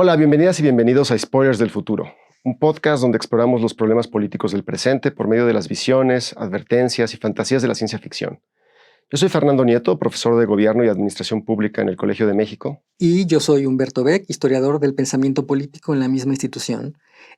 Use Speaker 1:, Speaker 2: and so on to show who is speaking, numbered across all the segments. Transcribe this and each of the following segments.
Speaker 1: Hola, bienvenidas y bienvenidos a Spoilers del Futuro, un podcast donde exploramos los problemas políticos del presente por medio de las visiones, advertencias y fantasías de la ciencia ficción. Yo soy Fernando Nieto, profesor de Gobierno y Administración Pública en el Colegio de México.
Speaker 2: Y yo soy Humberto Beck, historiador del pensamiento político en la misma institución.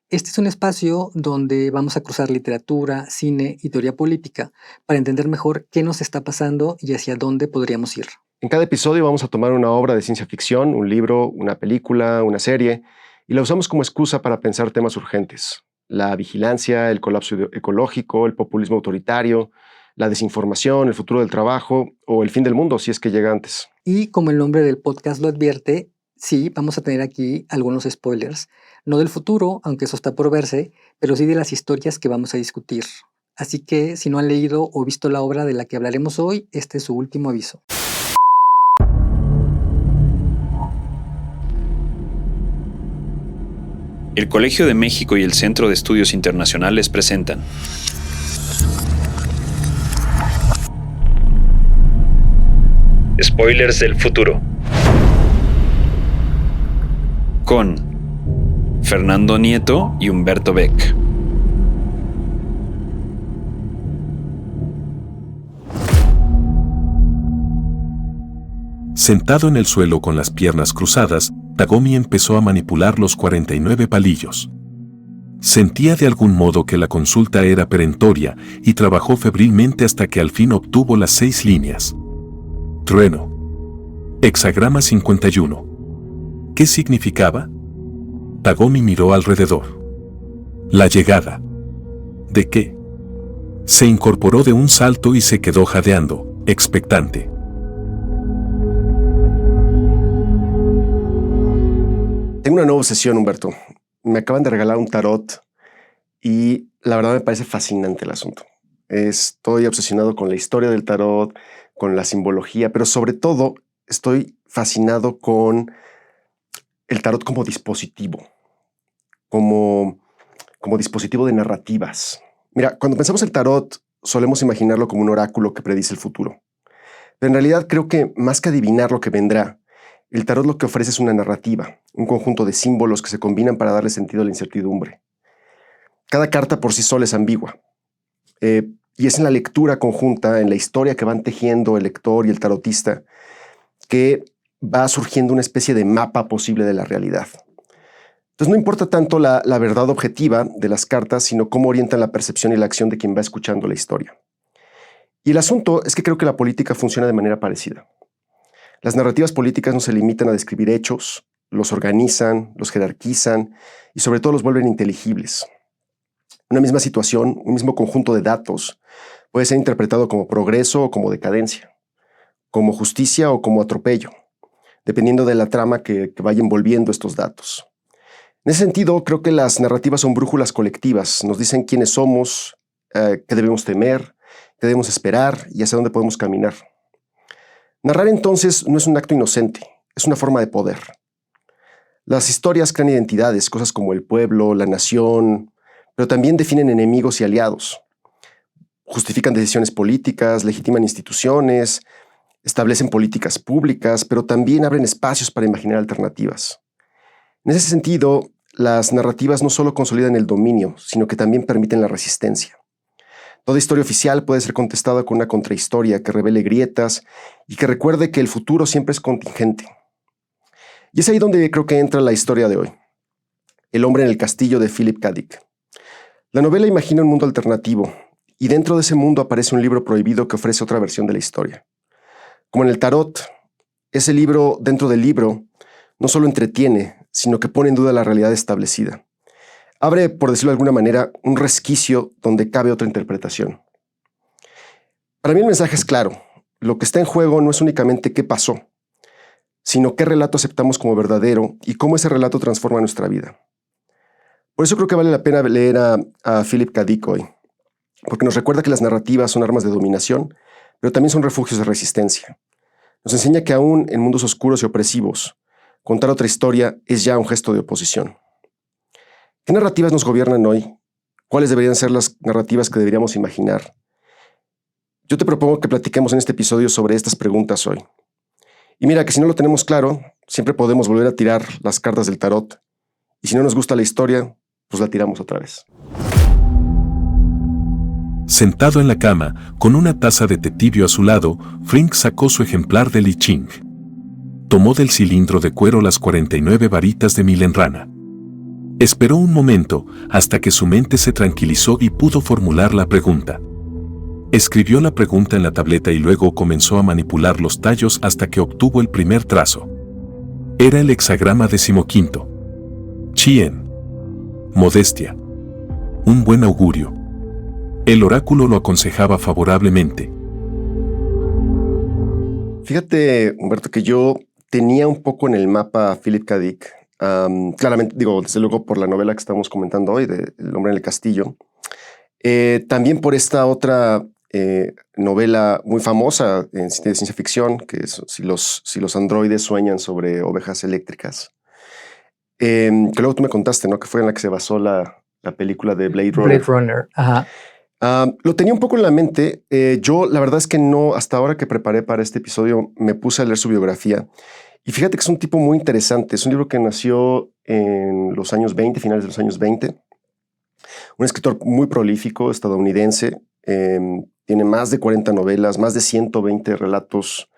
Speaker 2: Este es un espacio donde vamos a cruzar literatura, cine y teoría política para entender mejor qué nos está pasando y hacia dónde podríamos ir.
Speaker 1: En cada episodio vamos a tomar una obra de ciencia ficción, un libro, una película, una serie, y la usamos como excusa para pensar temas urgentes. La vigilancia, el colapso ecológico, el populismo autoritario, la desinformación, el futuro del trabajo o el fin del mundo, si es que llega antes.
Speaker 2: Y como el nombre del podcast lo advierte, sí, vamos a tener aquí algunos spoilers. No del futuro, aunque eso está por verse, pero sí de las historias que vamos a discutir. Así que si no han leído o visto la obra de la que hablaremos hoy, este es su último aviso.
Speaker 3: El Colegio de México y el Centro de Estudios Internacionales presentan Spoilers del Futuro con Fernando Nieto y Humberto Beck.
Speaker 4: Sentado en el suelo con las piernas cruzadas, Tagomi empezó a manipular los 49 palillos. Sentía de algún modo que la consulta era perentoria y trabajó febrilmente hasta que al fin obtuvo las 6 líneas. Trueno. Hexagrama 51. ¿Qué significaba? Tagomi miró alrededor. La llegada. ¿De qué? Se incorporó de un salto y se quedó jadeando, expectante.
Speaker 1: Tengo una nueva obsesión, Humberto. Me acaban de regalar un tarot y la verdad me parece fascinante el asunto. Estoy obsesionado con la historia del tarot, con la simbología, pero sobre todo estoy fascinado con el tarot como dispositivo, como dispositivo de narrativas. Mira, cuando pensamos el tarot, solemos imaginarlo como un oráculo que predice el futuro. Pero en realidad creo que más que adivinar lo que vendrá, el tarot lo que ofrece es una narrativa, un conjunto de símbolos que se combinan para darle sentido a la incertidumbre. Cada carta por sí sola es ambigua. Y es en la lectura conjunta, en la historia que van tejiendo el lector y el tarotista, que va surgiendo una especie de mapa posible de la realidad. Entonces no importa tanto la verdad objetiva de las cartas, sino cómo orientan la percepción y la acción de quien va escuchando la historia. Y el asunto es que creo que la política funciona de manera parecida. Las narrativas políticas no se limitan a describir hechos, los organizan, los jerarquizan y sobre todo los vuelven inteligibles. Una misma situación, un mismo conjunto de datos, puede ser interpretado como progreso o como decadencia, como justicia o como atropello, dependiendo de la trama que vaya envolviendo estos datos. En ese sentido, creo que las narrativas son brújulas colectivas, nos dicen quiénes somos, qué debemos temer, qué debemos esperar y hacia dónde podemos caminar. Narrar entonces no es un acto inocente, es una forma de poder. Las historias crean identidades, cosas como el pueblo, la nación, pero también definen enemigos y aliados. Justifican decisiones políticas, legitiman instituciones, establecen políticas públicas, pero también abren espacios para imaginar alternativas. En ese sentido, las narrativas no solo consolidan el dominio, sino que también permiten la resistencia. Toda historia oficial puede ser contestada con una contrahistoria que revele grietas y que recuerde que el futuro siempre es contingente. Y es ahí donde creo que entra la historia de hoy. El hombre en el castillo de Philip K. Dick. La novela imagina un mundo alternativo y dentro de ese mundo aparece un libro prohibido que ofrece otra versión de la historia. Como en el tarot, ese libro dentro del libro no solo entretiene, sino que pone en duda la realidad establecida. Abre, por decirlo de alguna manera, un resquicio donde cabe otra interpretación. Para mí el mensaje es claro. Lo que está en juego no es únicamente qué pasó, sino qué relato aceptamos como verdadero y cómo ese relato transforma nuestra vida. Por eso creo que vale la pena leer a Philip K. Dick hoy, porque nos recuerda que las narrativas son armas de dominación, pero también son refugios de resistencia. Nos enseña que aún en mundos oscuros y opresivos, contar otra historia es ya un gesto de oposición. ¿Qué narrativas nos gobiernan hoy? ¿Cuáles deberían ser las narrativas que deberíamos imaginar? Yo te propongo que platiquemos en este episodio sobre estas preguntas hoy. Y mira que si no lo tenemos claro, siempre podemos volver a tirar las cartas del tarot. Y si no nos gusta la historia, pues la tiramos otra vez.
Speaker 4: Sentado en la cama, con una taza de té tibio a su lado, Frink sacó su ejemplar de I Ching. Tomó del cilindro de cuero las 49 varitas de Milenrana. Esperó un momento hasta que su mente se tranquilizó y pudo formular la pregunta. Escribió la pregunta en la tableta y luego comenzó a manipular los tallos hasta que obtuvo el primer trazo. Era el hexagrama 15. Chien. Modestia. Un buen augurio. El oráculo lo aconsejaba favorablemente.
Speaker 1: Fíjate, Humberto, que yo tenía un poco en el mapa a Philip K. Dick. Claramente, desde luego por la novela que estamos comentando hoy, de El hombre en el castillo. También por esta otra novela muy famosa de ciencia ficción, que es si los androides sueñan sobre ovejas eléctricas. Que luego tú me contaste, ¿no? Que fue en la que se basó la película de Blade Runner.
Speaker 2: Blade Runner, ajá.
Speaker 1: Lo tenía un poco en la mente. Yo, la verdad es que no, hasta ahora que preparé para este episodio, me puse a leer su biografía. Y fíjate que es un tipo muy interesante. Es un libro que nació en los años 20, finales de los años 20. Un escritor muy prolífico, estadounidense. Tiene más de 40 novelas, más de 120 relatos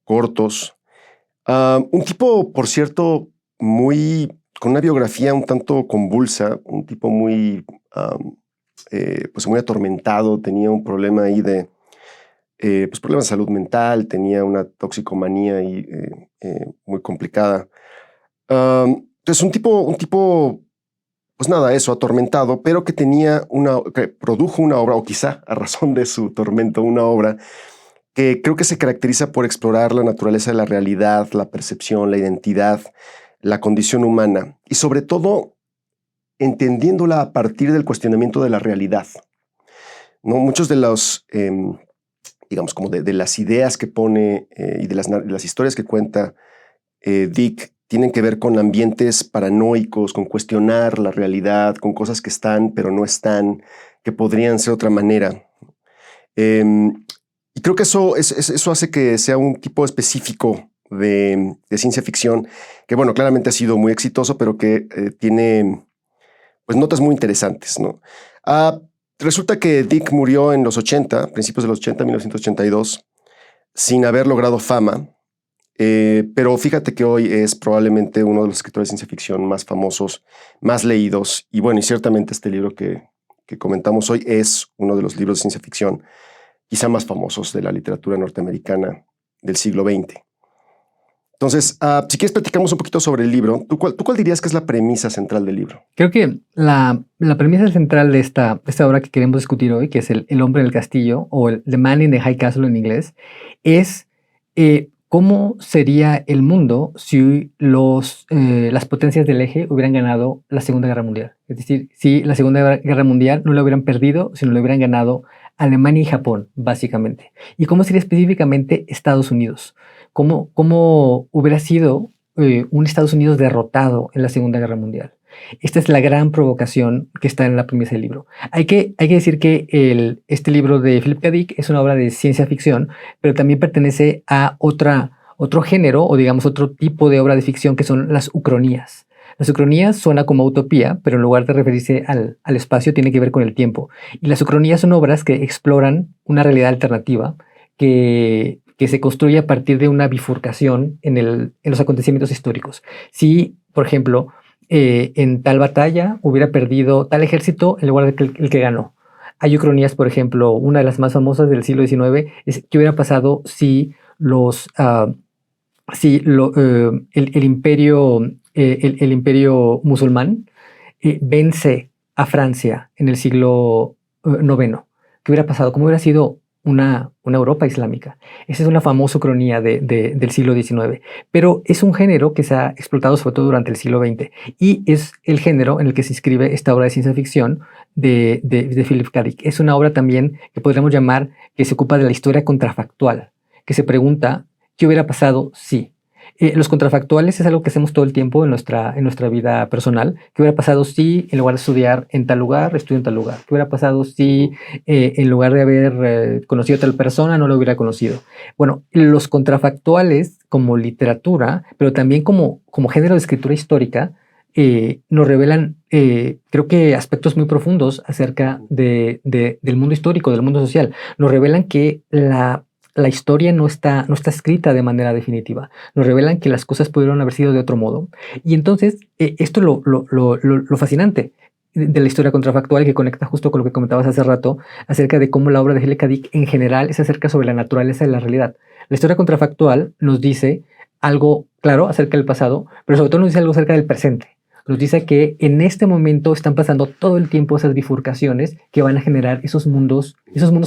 Speaker 1: cortos. Un tipo, por cierto, con una biografía un tanto convulsa. Un tipo muy atormentado. Tenía un problema ahí de problemas de salud mental. Tenía una toxicomanía ahí, muy complicada. Entonces, un tipo, pues nada, eso, atormentado, pero que produjo una obra, o quizá a razón de su tormento, una obra que creo que se caracteriza por explorar la naturaleza de la realidad, la percepción, la identidad, la condición humana, y sobre todo entendiéndola a partir del cuestionamiento de la realidad. ¿No? Muchos de los, digamos, como de las ideas que pone y de las historias que cuenta Dick tienen que ver con ambientes paranoicos, con cuestionar la realidad, con cosas que están pero no están, que podrían ser de otra manera. Y creo que eso hace que sea un tipo específico de ciencia ficción que, bueno, claramente ha sido muy exitoso, pero que tiene pues notas muy interesantes, ¿no? Resulta que Dick murió en los 80, principios de los 80, 1982, sin haber logrado fama. Pero fíjate que hoy es probablemente uno de los escritores de ciencia ficción más famosos, más leídos. Y bueno, y ciertamente este libro que comentamos hoy es uno de los libros de ciencia ficción quizá más famosos de la literatura norteamericana del siglo XX. Entonces, si quieres platicamos un poquito sobre el libro. ¿Tú cuál dirías que es la premisa central del libro?
Speaker 2: Creo que la premisa central de esta obra que queremos discutir hoy, que es El hombre en el castillo, o The Man in the High Castle en inglés, es cómo sería el mundo si las potencias del eje hubieran ganado la Segunda Guerra Mundial. Es decir, si la Segunda Guerra Mundial no la hubieran perdido, sino la hubieran ganado Alemania y Japón, básicamente. Y cómo sería específicamente Estados Unidos. Cómo hubiera sido un Estados Unidos derrotado en la Segunda Guerra Mundial. Esta es la gran provocación que está en la premisa del libro. Hay que decir que este libro de Philip K. Dick es una obra de ciencia ficción, pero también pertenece a otro género, o digamos otro tipo de obra de ficción, que son las ucronías. Las ucronías suena como utopía, pero en lugar de referirse al espacio, tiene que ver con el tiempo. Y las ucronías son obras que exploran una realidad alternativa que se construye a partir de una bifurcación en los acontecimientos históricos. Si, por ejemplo, en tal batalla hubiera perdido tal ejército en lugar de el que ganó. Hay ucronías, por ejemplo, una de las más famosas del siglo XIX es qué hubiera pasado si el imperio musulmán vence a Francia en el siglo IX. ¿Qué hubiera pasado? ¿Cómo hubiera sido una Europa islámica? Esa es una famosa ucronía del siglo XIX, pero es un género que se ha explotado sobre todo durante el siglo XX y es el género en el que se inscribe esta obra de ciencia ficción de Philip K. Dick. Es una obra también que podríamos llamar que se ocupa de la historia contrafactual, que se pregunta qué hubiera pasado si. Los contrafactuales es algo que hacemos todo el tiempo en nuestra vida personal. ¿Qué hubiera pasado si en lugar de estudiar en tal lugar, estudio en tal lugar? ¿Qué hubiera pasado si en lugar de haber conocido a tal persona no lo hubiera conocido? Bueno, los contrafactuales como literatura, pero también como género de escritura histórica, nos revelan, creo que aspectos muy profundos acerca del mundo histórico, del mundo social. Nos revelan que la historia no está escrita de manera definitiva. Nos revelan que las cosas pudieron haber sido de otro modo. Y entonces, esto es lo fascinante de la historia contrafactual, que conecta justo con lo que comentabas hace rato, acerca de cómo la obra de Philip K. Dick en general es acerca sobre la naturaleza de la realidad. La historia contrafactual nos dice algo claro acerca del pasado, pero sobre todo nos dice algo acerca del presente. Nos dice que en este momento están pasando todo el tiempo esas bifurcaciones que van a generar esos mundos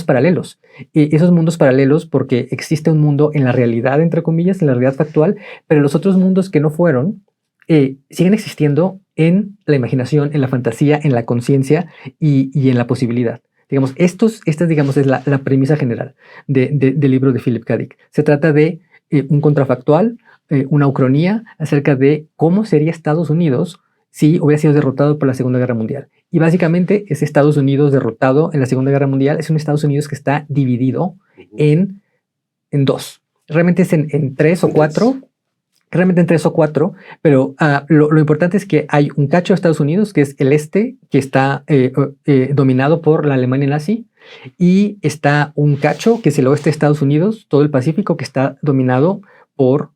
Speaker 2: paralelos. Esos mundos paralelos porque existe un mundo en la realidad, entre comillas, en la realidad factual, pero los otros mundos que no fueron siguen existiendo en la imaginación, en la fantasía, en la conciencia y en la posibilidad. Digamos, esta digamos, es la premisa general del libro de Philip K. Dick. Se trata de un contrafactual, una ucronía acerca de cómo sería Estados Unidos si hubiera sido derrotado por la Segunda Guerra Mundial. Y básicamente ese Estados Unidos derrotado en la Segunda Guerra Mundial es un Estados Unidos que está dividido en dos. Realmente es en tres o cuatro. Realmente en 3 o 4, pero lo importante es que hay un cacho de Estados Unidos, que es el este, que está dominado por la Alemania nazi, y está un cacho, que es el oeste de Estados Unidos, todo el Pacífico, que está dominado por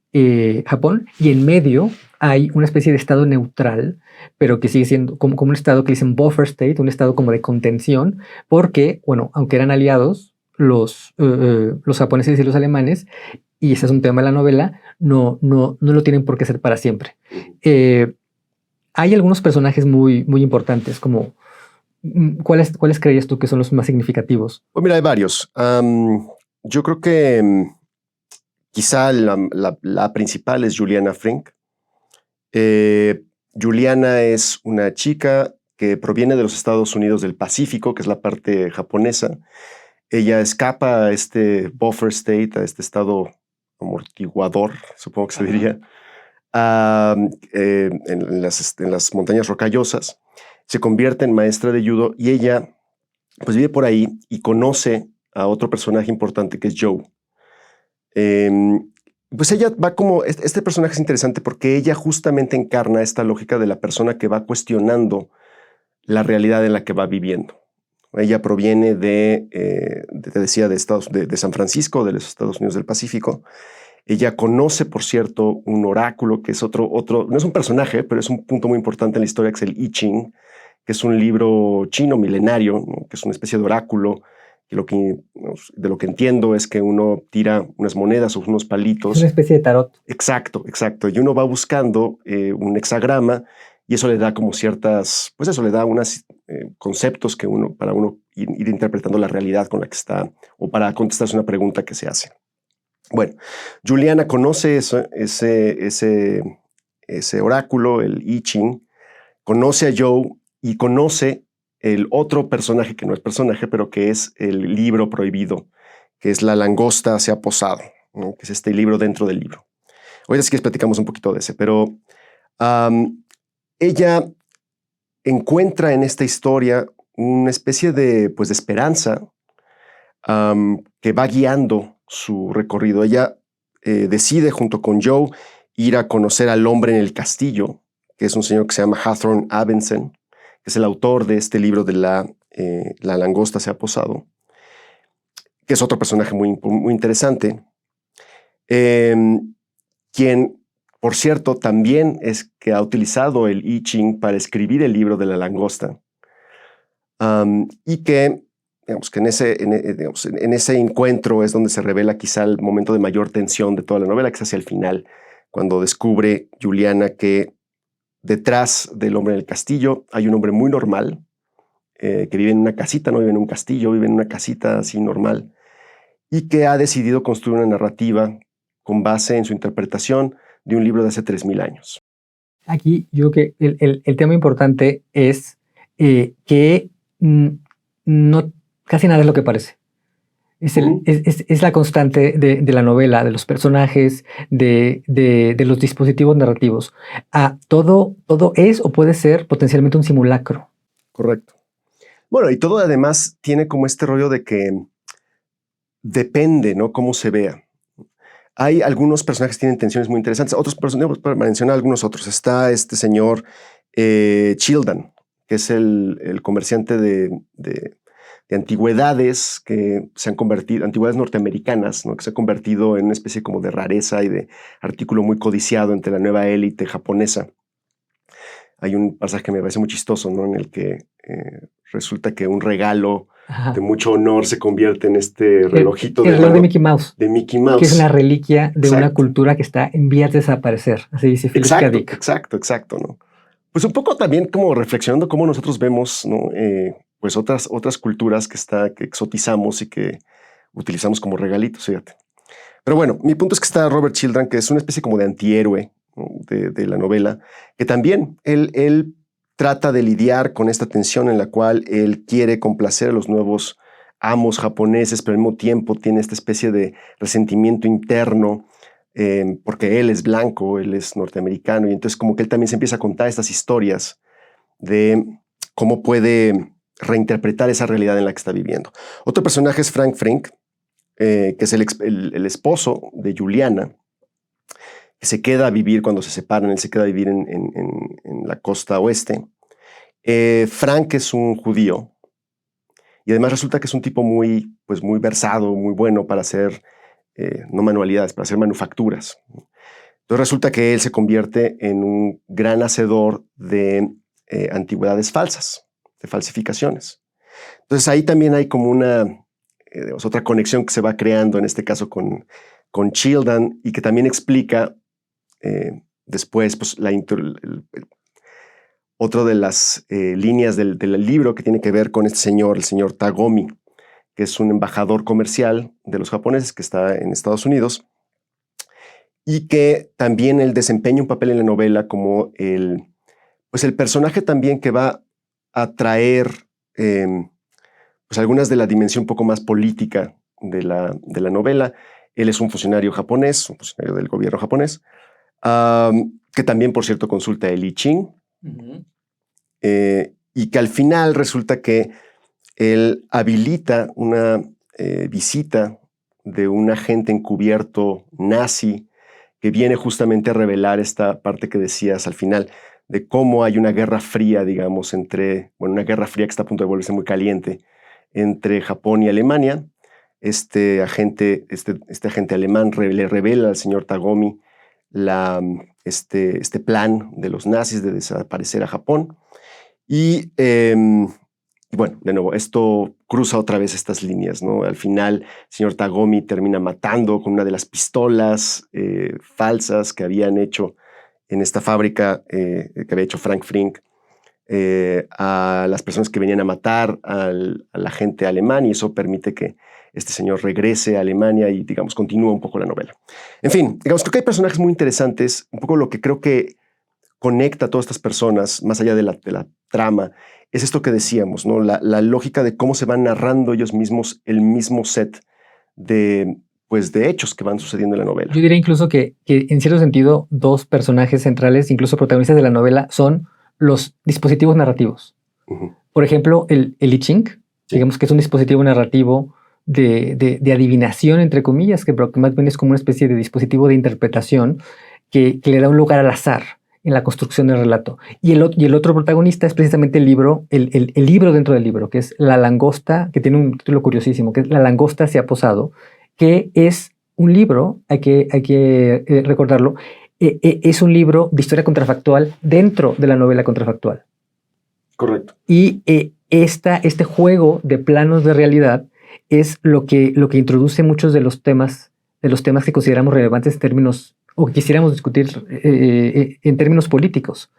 Speaker 2: Japón, y en medio hay una especie de estado neutral, pero que sigue siendo como un estado que dicen buffer state, un estado como de contención, porque, bueno, aunque eran aliados, los japoneses y los alemanes, y ese es un tema de la novela, no lo tienen por qué ser para siempre. Hay algunos personajes muy, muy importantes, como ¿cuáles creías tú que son los más significativos?
Speaker 1: Pues mira, hay varios. Yo creo que quizá la principal es Juliana Frink. Juliana es una chica que proviene de los Estados Unidos del Pacífico, que es la parte japonesa. Ella escapa a este buffer state, a este estado amortiguador, supongo que se diría, en las montañas rocallosas. Se convierte en maestra de judo y ella pues vive por ahí y conoce a otro personaje importante que es Joe. Pues ella va como... Este personaje es interesante porque ella justamente encarna esta lógica de la persona que va cuestionando la realidad en la que va viviendo. Ella proviene te decía, de San Francisco, de los Estados Unidos del Pacífico. Ella conoce, por cierto, un oráculo que es otro, no es un personaje, pero es un punto muy importante en la historia, que es el I Ching, que es un libro chino milenario, ¿no? Que es una especie de oráculo. De lo que entiendo es que uno tira unas monedas o unos palitos.
Speaker 2: Es una especie de tarot.
Speaker 1: Exacto. Y uno va buscando un hexagrama y eso le da como ciertas, pues eso le da unos conceptos que para uno ir interpretando la realidad con la que está o para contestarse una pregunta que se hace. Bueno, Juliana conoce ese oráculo, el I Ching, conoce a Joe y conoce el otro personaje que no es personaje, pero que es el libro prohibido, que es La langosta se ha posado, ¿no? Que es este libro dentro del libro. Hoy sí que platicamos un poquito de ese, pero ella encuentra en esta historia una especie de esperanza que va guiando su recorrido. Ella decide junto con Joe ir a conocer al hombre en el castillo, que es un señor que se llama Hawthorne Abenson, que es el autor de este libro de La langosta se ha posado, que es otro personaje muy, muy interesante, quien, por cierto, también es que ha utilizado el I Ching para escribir el libro de la langosta, y que, digamos, que en ese encuentro es donde se revela quizá el momento de mayor tensión de toda la novela, que es hacia el final, cuando descubre Juliana que detrás del hombre en el castillo hay un hombre muy normal, que vive en una casita, no vive en un castillo, vive en una casita así normal, y que ha decidido construir una narrativa con base en su interpretación de un libro de hace 3000 años.
Speaker 2: Aquí yo creo que el tema importante es que no, casi nada es lo que parece. Es la constante de la novela, de los personajes, de los dispositivos narrativos. Todo es o puede ser potencialmente un simulacro.
Speaker 1: Correcto. Bueno, y todo además tiene como este rollo de que depende, ¿no? Cómo se vea. Hay algunos personajes que tienen tensiones muy interesantes. Otros personajes, para mencionar algunos otros, está este señor Childan, que es el comerciante de antigüedades que se han convertido, antigüedades norteamericanas, ¿no? Que se ha convertido en una especie como de rareza y de artículo muy codiciado entre la nueva élite japonesa. Hay un pasaje que me parece muy chistoso, ¿no? En el que resulta que un regalo de mucho honor se convierte en este relojito
Speaker 2: el reloj de Mickey Mouse.
Speaker 1: De Mickey Mouse.
Speaker 2: Que es una reliquia de una cultura que está en vías de desaparecer. Así dice Philip K. Dick.
Speaker 1: Exacto, ¿no? Pues un poco también como reflexionando cómo nosotros vemos, ¿no? Pues otras culturas que exotizamos y que utilizamos como regalitos, fíjate. Pero bueno, mi punto es que está Robert Childan, que es una especie como de antihéroe, ¿no? de la novela, que también él trata de lidiar con esta tensión en la cual él quiere complacer a los nuevos amos japoneses, pero al mismo tiempo tiene esta especie de resentimiento interno, porque él es blanco, él es norteamericano, y entonces como que él también se empieza a contar estas historias de cómo puede reinterpretar esa realidad en la que está viviendo. Otro personaje es Frank Frink, que es el esposo de Juliana, que se queda a vivir cuando se separan, él se queda a vivir en la costa oeste. Frank es un judío y además resulta que es un tipo muy versado, muy bueno para hacer, no manualidades, para hacer manufacturas. Entonces resulta que él se convierte en un gran hacedor de antigüedades falsas, de falsificaciones. Entonces ahí también hay como otra conexión que se va creando, en este caso con Childan, y que también explica después pues, otra de las líneas del libro que tiene que ver con este señor, el señor Tagomi, que es un embajador comercial de los japoneses que está en Estados Unidos y que también él desempeña un papel en la novela como el personaje también que va a traer pues algunas de la dimensión un poco más política de la novela. Él es un funcionario japonés, un funcionario del gobierno japonés, que también, por cierto, consulta el I Ching, y que al final resulta que él habilita una visita de un agente encubierto nazi que viene justamente a revelar esta parte que decías al final, de cómo hay una guerra fría, digamos, una guerra fría que está a punto de volverse muy caliente entre Japón y Alemania. Este agente alemán le revela al señor Tagomi este plan de los nazis de desaparecer a Japón. Y bueno, de nuevo, esto cruza otra vez estas líneas, ¿no? Al final, el señor Tagomi termina matando con una de las pistolas falsas que habían hecho en esta fábrica que había hecho Frank Frink a las personas que venían a matar al agente alemán, y eso permite que este señor regrese a Alemania y, digamos, continúa un poco la novela. En fin, digamos, creo que hay personajes muy interesantes. Un poco lo que creo que conecta a todas estas personas, más allá de la trama, es esto que decíamos, ¿no? La lógica de cómo se van narrando ellos mismos el mismo set de hechos que van sucediendo en la novela.
Speaker 2: Yo diría incluso que en cierto sentido, dos personajes centrales, incluso protagonistas de la novela, son los dispositivos narrativos. Uh-huh. Por ejemplo, el I Ching, sí, digamos que es un dispositivo narrativo de adivinación, entre comillas, que más bien es como una especie de dispositivo de interpretación que le da un lugar al azar en la construcción del relato. Y el otro protagonista es precisamente el libro dentro del libro, que es La langosta, que tiene un título curiosísimo, que es La langosta se ha posado, que es un libro, hay que recordarlo, es un libro de historia contrafactual dentro de la novela contrafactual.
Speaker 1: Correcto.
Speaker 2: Y este juego de planos de realidad es lo que introduce muchos de los temas que consideramos relevantes en términos, o que quisiéramos discutir en términos políticos.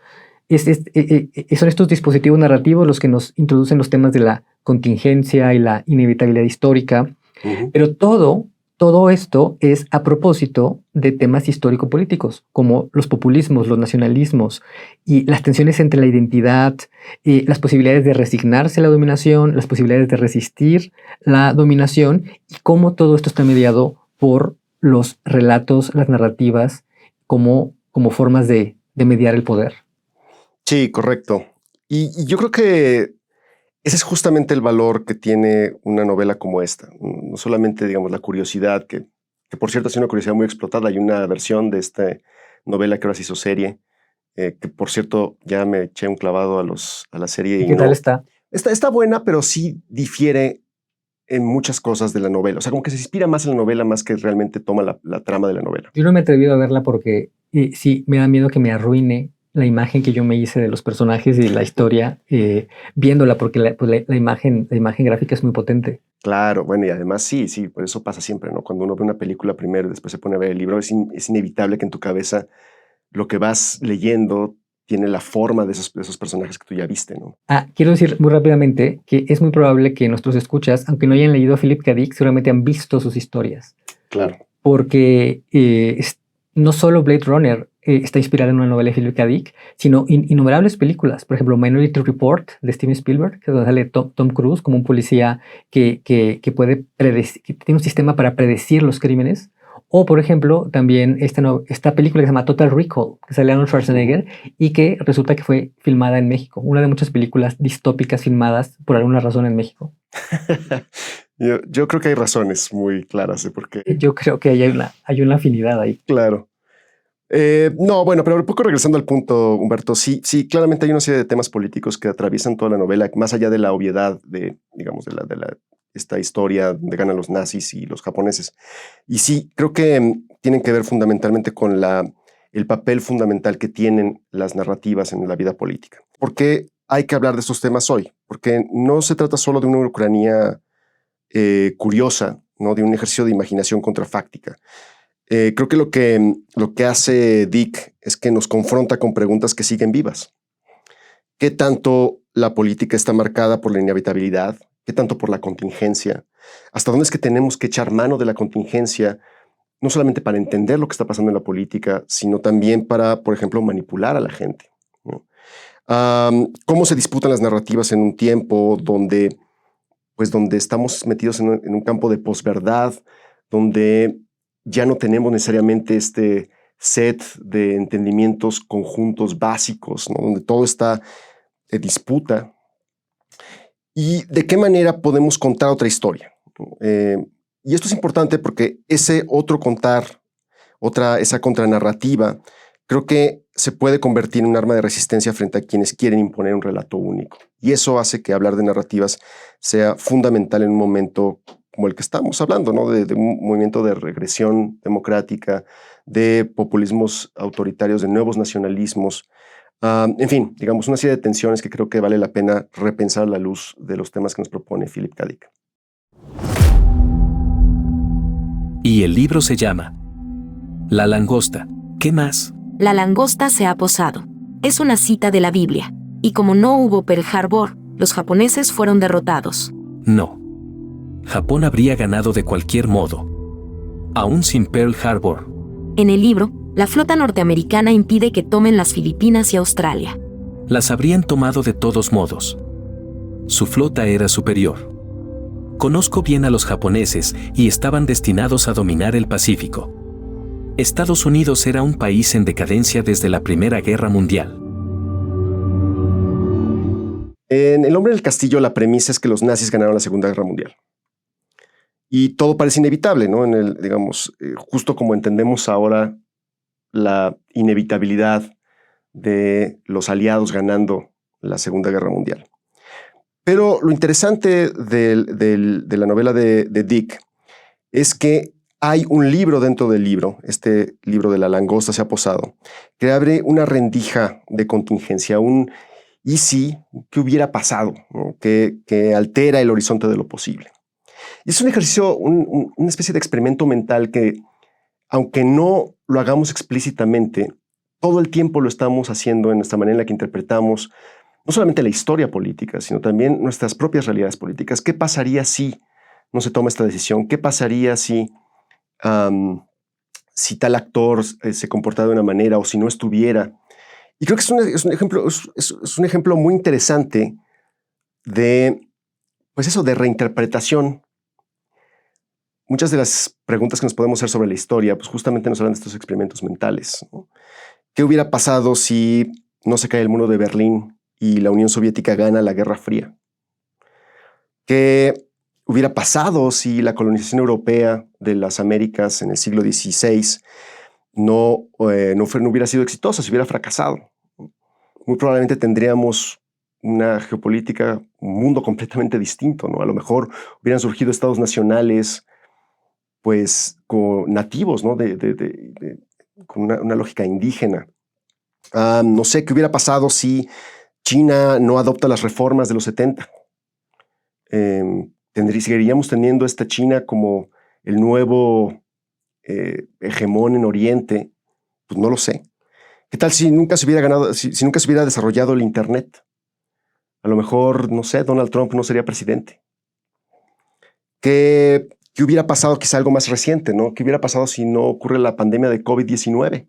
Speaker 2: Son estos dispositivos narrativos los que nos introducen los temas de la contingencia y la inevitabilidad histórica. Uh-huh. Pero todo todo esto es a propósito de temas histórico-políticos, como los populismos, los nacionalismos y las tensiones entre la identidad, las posibilidades de resignarse a la dominación, las posibilidades de resistir la dominación, y cómo todo esto está mediado por los relatos, las narrativas, como formas de mediar el poder.
Speaker 1: Sí, correcto. Y yo creo que ese es justamente el valor que tiene una novela como esta. No solamente, digamos, la curiosidad, que por cierto es una curiosidad muy explotada. Hay una versión de esta novela que ahora se hizo serie, que por cierto ya me eché un clavado a la serie.
Speaker 2: ¿Y qué tal está?
Speaker 1: Está buena, pero sí difiere en muchas cosas de la novela. O sea, como que se inspira más en la novela más que realmente toma la trama de la novela.
Speaker 2: Yo no me he atrevido a verla porque sí, me da miedo que me arruine la imagen que yo me hice de los personajes y la historia viéndola, porque la imagen gráfica es muy potente.
Speaker 1: Claro, bueno, y además sí, por eso pasa siempre, ¿no? Cuando uno ve una película primero y después se pone a ver el libro, es inevitable que en tu cabeza lo que vas leyendo tiene la forma de esos personajes que tú ya viste, ¿no?
Speaker 2: Quiero decir muy rápidamente que es muy probable que nuestros escuchas, aunque no hayan leído a Philip K. Dick, seguramente han visto sus historias.
Speaker 1: Claro.
Speaker 2: Porque no solo Blade Runner está inspirada en una novela de Philip K. Dick, sino innumerables películas. Por ejemplo, Minority Report de Steven Spielberg, que donde sale Tom Cruise como un policía que puede predecir, que tiene un sistema para predecir los crímenes. O, por ejemplo, también esta película que se llama Total Recall, que sale Arnold Schwarzenegger y que resulta que fue filmada en México. Una de muchas películas distópicas filmadas por alguna razón en México.
Speaker 1: Yo creo que hay razones muy claras de por qué.
Speaker 2: Yo creo que hay una afinidad ahí.
Speaker 1: Claro. No, bueno, pero un poco regresando al punto, Humberto, sí, claramente hay una serie de temas políticos que atraviesan toda la novela, más allá de la obviedad de, digamos, de esta historia donde ganan los nazis y los japoneses. Y sí, creo que tienen que ver fundamentalmente con el papel fundamental que tienen las narrativas en la vida política. ¿Por qué hay que hablar de estos temas hoy? Porque no se trata solo de una Ucrania curiosa, ¿no? De un ejercicio de imaginación contrafáctica. Creo que lo que hace Dick es que nos confronta con preguntas que siguen vivas. ¿Qué tanto la política está marcada por la inevitabilidad? ¿Qué tanto por la contingencia? ¿Hasta dónde es que tenemos que echar mano de la contingencia? No solamente para entender lo que está pasando en la política, sino también para, por ejemplo, manipular a la gente, ¿no? ¿Cómo se disputan las narrativas en un tiempo donde estamos metidos en un campo de posverdad, donde ya no tenemos necesariamente este set de entendimientos conjuntos básicos, ¿no? Donde todo está en disputa? ¿Y de qué manera podemos contar otra historia? Y esto es importante porque ese otro contar, esa contranarrativa, creo que se puede convertir en un arma de resistencia frente a quienes quieren imponer un relato único. Y eso hace que hablar de narrativas sea fundamental en un momento como el que estamos hablando, ¿no? De un movimiento de regresión democrática, de populismos autoritarios, de nuevos nacionalismos. En fin, digamos, una serie de tensiones que creo que vale la pena repensar a la luz de los temas que nos propone Philip K. Dick.
Speaker 5: Y el libro se llama La langosta. ¿Qué más?
Speaker 6: La langosta se ha posado. Es una cita de la Biblia. Y como no hubo Pearl Harbor, los japoneses fueron derrotados.
Speaker 5: No. Japón habría ganado de cualquier modo. Aún sin Pearl Harbor.
Speaker 6: En el libro, la flota norteamericana impide que tomen las Filipinas y Australia.
Speaker 5: Las habrían tomado de todos modos. Su flota era superior. Conozco bien a los japoneses y estaban destinados a dominar el Pacífico. Estados Unidos era un país en decadencia desde la Primera Guerra Mundial.
Speaker 1: En El hombre del castillo, la premisa es que los nazis ganaron la Segunda Guerra Mundial. Y todo parece inevitable, ¿no? Justo como entendemos ahora la inevitabilidad de los aliados ganando la Segunda Guerra Mundial. Pero lo interesante de la novela de Dick es que hay un libro dentro del libro, este libro de La langosta se ha posado, que abre una rendija de contingencia, ¿y si? ¿Qué hubiera pasado? ¿No? Que altera el horizonte de lo posible. Y es un ejercicio, una especie de experimento mental que, aunque no lo hagamos explícitamente, todo el tiempo lo estamos haciendo en nuestra manera en la que interpretamos no solamente la historia política, sino también nuestras propias realidades políticas. ¿Qué pasaría si no se toma esta decisión? ¿Qué pasaría si si tal actor se comportaba de una manera o si no estuviera. Y creo que es un ejemplo muy interesante de, pues eso, de reinterpretación. Muchas de las preguntas que nos podemos hacer sobre la historia, pues justamente nos hablan de estos experimentos mentales, ¿no? ¿Qué hubiera pasado si no se cae el muro de Berlín y la Unión Soviética gana la Guerra Fría? ¿Qué hubiera pasado si la colonización europea de las Américas en el siglo XVI no hubiera sido exitosa, si hubiera fracasado? Muy probablemente tendríamos una geopolítica, un mundo completamente distinto, ¿no? A lo mejor hubieran surgido estados nacionales, pues, nativos, ¿no? Con una lógica indígena. No sé, ¿qué hubiera pasado si China no adopta las reformas de los 70? ¿Seguiríamos teniendo esta China como el nuevo hegemón en Oriente? Pues no lo sé. ¿Qué tal si nunca se hubiera desarrollado el Internet? A lo mejor, no sé, Donald Trump no sería presidente. ¿Qué hubiera pasado, quizá algo más reciente, ¿no? ¿Qué hubiera pasado si no ocurre la pandemia de COVID-19?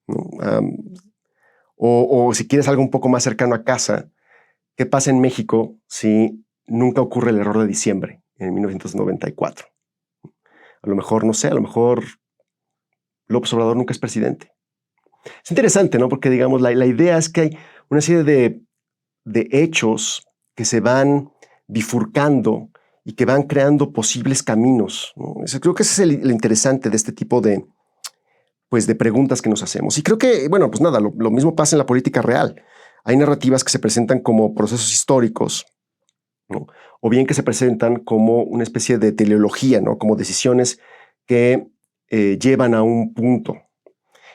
Speaker 1: ¿No? O si quieres algo un poco más cercano a casa, ¿qué pasa en México si nunca ocurre el error de diciembre en 1994? A lo mejor, no sé, a lo mejor López Obrador nunca es presidente. Es interesante, ¿no? Porque, digamos, la idea es que hay una serie de hechos que se van bifurcando y que van creando posibles caminos, ¿no? Creo que ese es lo interesante de este tipo de preguntas que nos hacemos. Y creo que, bueno, pues nada, lo mismo pasa en la política real. Hay narrativas que se presentan como procesos históricos, ¿no? O bien que se presentan como una especie de teleología, ¿no? Como decisiones que llevan a un punto.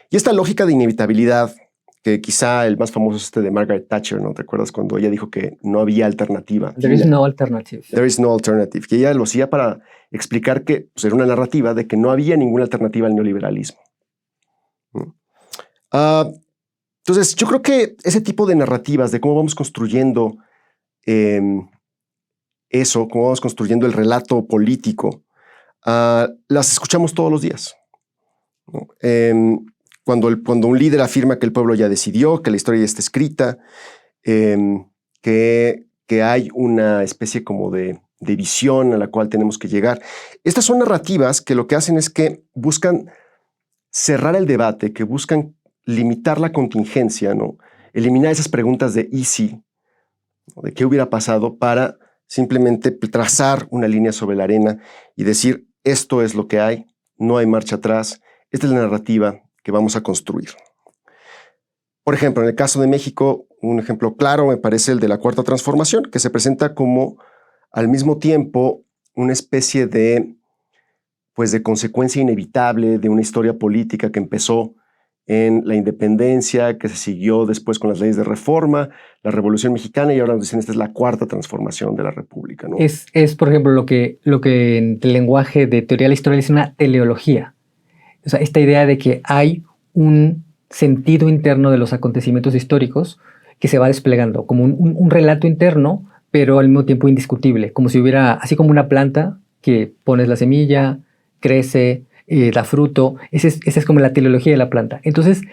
Speaker 1: Y esta lógica de inevitabilidad, que quizá el más famoso es de Margaret Thatcher, ¿no? ¿Te acuerdas cuando ella dijo que no había alternativa?
Speaker 2: There is no alternative.
Speaker 1: There is no alternative. Y ella lo hacía para explicar que pues, era una narrativa de que no había ninguna alternativa al neoliberalismo. Entonces, yo creo que ese tipo de narrativas de cómo vamos construyendo eso, cómo vamos construyendo el relato político, las escuchamos todos los días, ¿no? Cuando un líder afirma que el pueblo ya decidió, que la historia ya está escrita, que hay una especie como de visión a la cual tenemos que llegar. Estas son narrativas que lo que hacen es que buscan cerrar el debate, que buscan limitar la contingencia, ¿no? Eliminar esas preguntas de ¿y si? De qué hubiera pasado, para simplemente trazar una línea sobre la arena y decir, esto es lo que hay, no hay marcha atrás, esta es la narrativa que vamos a construir. Por ejemplo, en el caso de México, un ejemplo claro me parece el de la Cuarta Transformación, que se presenta como al mismo tiempo una especie de consecuencia inevitable de una historia política que empezó en la independencia, que se siguió después con las leyes de reforma, la Revolución Mexicana, y ahora nos dicen esta es la Cuarta Transformación de la República, ¿no?
Speaker 2: Es por ejemplo, lo que en el lenguaje de teoría de la historia es una teleología. O sea, esta idea de que hay un sentido interno de los acontecimientos históricos que se va desplegando, como un relato interno, pero al mismo tiempo indiscutible, como si hubiera, así como una planta que pones la semilla, crece, da fruto. Esa es como la teleología de la planta. Entonces,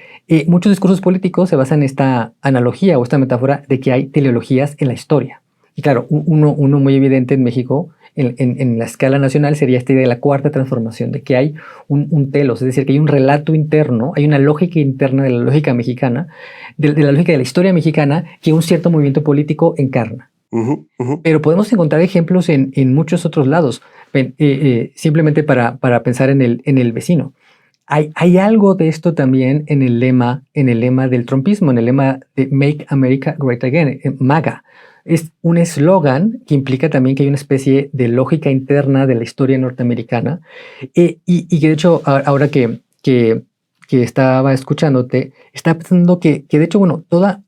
Speaker 2: muchos discursos políticos se basan en esta analogía o esta metáfora de que hay teleologías en la historia. Y claro, uno muy evidente en México, en la escala nacional, sería esta idea de la Cuarta Transformación, de que hay un telos, es decir, que hay un relato interno, hay una lógica interna de la lógica mexicana, de la lógica de la historia mexicana, que un cierto movimiento político encarna. Pero podemos encontrar ejemplos en muchos otros lados, simplemente para pensar en el vecino. Hay algo de esto también en el lema del trumpismo, en el lema de Make America Great Again, MAGA. Es un eslogan que implica también que hay una especie de lógica interna de la historia norteamericana y que de hecho ahora que estaba escuchándote, estaba pensando que de hecho, bueno, toda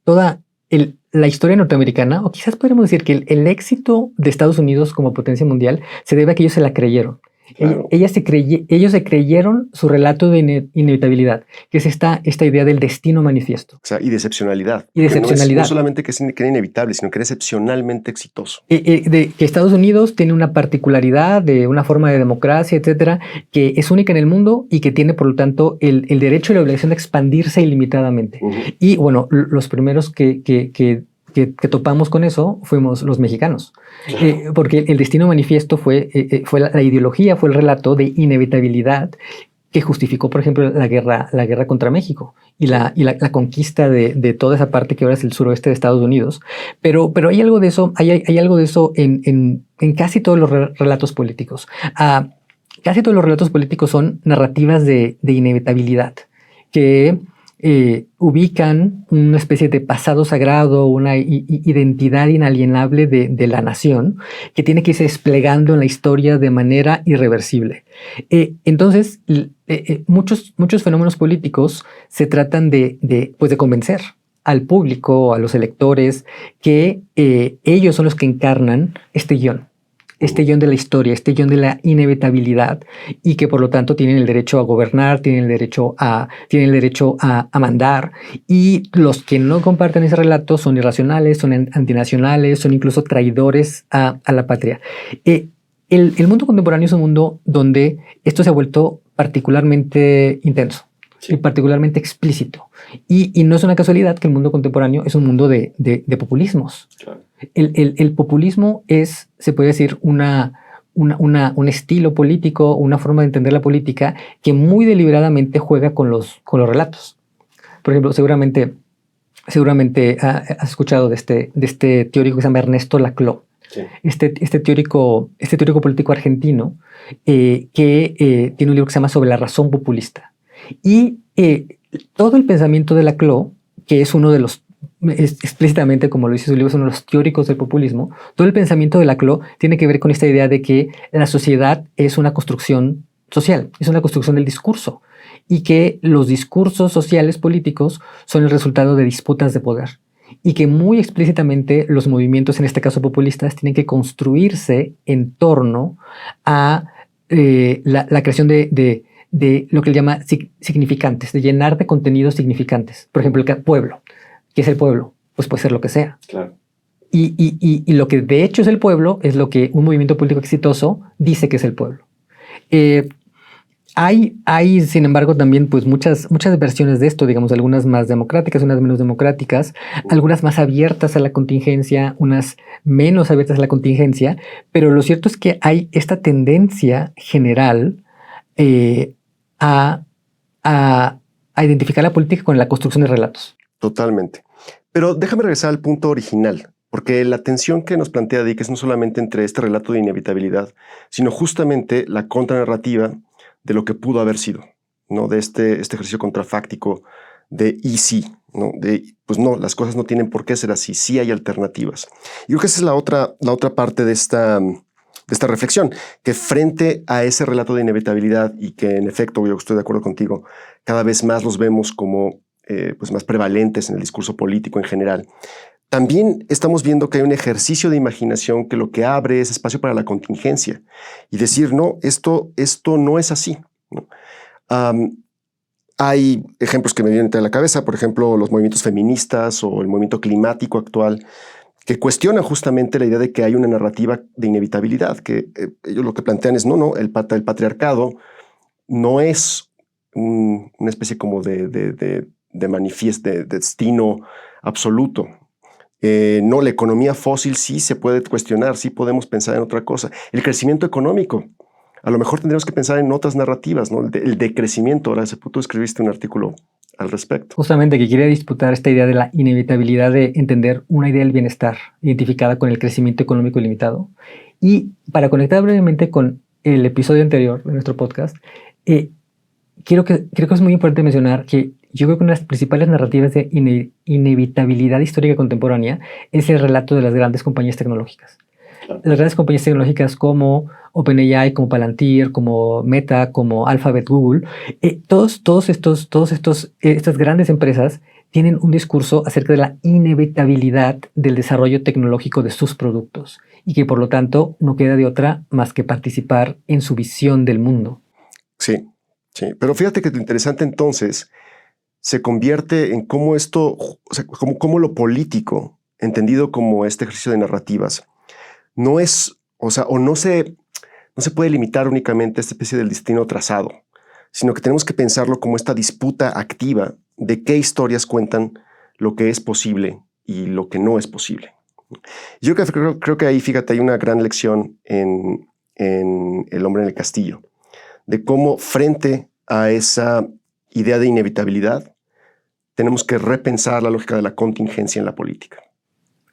Speaker 2: la historia norteamericana, o quizás podríamos decir que el éxito de Estados Unidos como potencia mundial se debe a que ellos se la creyeron.
Speaker 1: Claro.
Speaker 2: Ellos se creyeron su relato de inevitabilidad, que es esta idea del destino manifiesto.
Speaker 1: O sea, y de excepcionalidad.
Speaker 2: Y de excepcionalidad.
Speaker 1: No solamente que era inevitable, sino que era excepcionalmente exitoso.
Speaker 2: De que Estados Unidos tiene una particularidad de una forma de democracia, etcétera, que es única en el mundo y que tiene, por lo tanto, el derecho y la obligación de expandirse ilimitadamente. Y bueno, los primeros que topamos con eso fuimos los mexicanos. Porque el destino manifiesto fue la ideología, fue el relato de inevitabilidad que justificó, por ejemplo, la guerra contra México y la conquista de toda esa parte que ahora es el suroeste de Estados Unidos. Pero hay algo de eso, hay algo de eso en casi todos los relatos políticos. Casi todos los relatos políticos son narrativas de inevitabilidad que ubican una especie de pasado sagrado, una identidad inalienable de la nación que tiene que irse desplegando en la historia de manera irreversible. Entonces, muchos fenómenos políticos se tratan de convencer al público, a los electores, que ellos son los que encarnan este guión de la historia, este guión de la inevitabilidad, y que por lo tanto tienen el derecho a gobernar, tienen el derecho a mandar, y los que no comparten ese relato son irracionales, son antinacionales, son incluso traidores a la patria. El mundo contemporáneo es un mundo donde esto se ha vuelto particularmente intenso. Sí. Y particularmente explícito. Y no es una casualidad que el mundo contemporáneo es un mundo de populismos. Claro. El populismo es, se puede decir, un estilo político, una forma de entender la política que muy deliberadamente juega con los relatos. Por ejemplo, seguramente has escuchado de este teórico que se llama Ernesto Laclau. Sí. Este teórico político argentino que tiene un libro que se llama Sobre la razón populista. Y todo el pensamiento de Laclau, que es uno de los, explícitamente como lo dice su libro, es uno de los teóricos del populismo, todo el pensamiento de Laclau tiene que ver con esta idea de que la sociedad es una construcción social, es una construcción del discurso, y que los discursos sociales políticos son el resultado de disputas de poder, y que muy explícitamente los movimientos, en este caso populistas, tienen que construirse en torno a la creación de lo que él llama significantes, de llenar de contenidos significantes. Por ejemplo, el pueblo. ¿Qué es el pueblo? Pues puede ser lo que sea. Claro. Y lo que de hecho es el pueblo es lo que un movimiento político exitoso dice que es el pueblo. Hay, sin embargo, también pues muchas versiones de esto, digamos, algunas más democráticas, unas menos democráticas, algunas más abiertas a la contingencia, unas menos abiertas a la contingencia, pero lo cierto es que hay esta tendencia general a identificar la política con la construcción de relatos.
Speaker 1: Totalmente. Pero déjame regresar al punto original, porque la tensión que nos plantea Dick es no solamente entre este relato de inevitabilidad, sino justamente la contranarrativa de lo que pudo haber sido, ¿no? De este ejercicio contrafáctico de y sí, ¿no? De pues no, las cosas no tienen por qué ser así, sí hay alternativas. Y creo que esa es la otra parte de esta reflexión, que frente a ese relato de inevitabilidad y que en efecto, yo estoy de acuerdo contigo, cada vez más los vemos como pues más prevalentes en el discurso político en general. También estamos viendo que hay un ejercicio de imaginación que lo que abre es espacio para la contingencia y decir, no, esto no es así, ¿no? Hay ejemplos que me vienen a la cabeza, por ejemplo, los movimientos feministas o el movimiento climático actual, que cuestionan justamente la idea de que hay una narrativa de inevitabilidad, que ellos lo que plantean es, no, el patriarcado no es una especie como de manifiesto, de destino absoluto. No, la economía fósil sí se puede cuestionar, sí podemos pensar en otra cosa. El crecimiento económico, a lo mejor tendríamos que pensar en otras narrativas, ¿no? El decrecimiento. Ahora, tú escribiste un artículo al respecto.
Speaker 2: Justamente que quiere disputar esta idea de la inevitabilidad de entender una idea del bienestar identificada con el crecimiento económico ilimitado. Y para conectar brevemente con el episodio anterior de nuestro podcast, creo que es muy importante mencionar que yo creo que una de las principales narrativas de inevitabilidad histórica contemporánea es el relato de las grandes compañías tecnológicas. Claro. Las grandes compañías tecnológicas como OpenAI, como Palantir, como Meta, como Alphabet, Google, estas grandes empresas tienen un discurso acerca de la inevitabilidad del desarrollo tecnológico de sus productos y que por lo tanto no queda de otra más que participar en su visión del mundo.
Speaker 1: Sí, sí. Pero fíjate que lo interesante entonces se convierte en cómo esto, o sea, cómo lo político, entendido como este ejercicio de narrativas, no es, o sea, o no se puede limitar únicamente a esta especie del destino trazado, sino que tenemos que pensarlo como esta disputa activa de qué historias cuentan lo que es posible y lo que no es posible. Yo creo que ahí, fíjate, hay una gran lección en El hombre en el castillo, de cómo frente a esa idea de inevitabilidad tenemos que repensar la lógica de la contingencia en la política.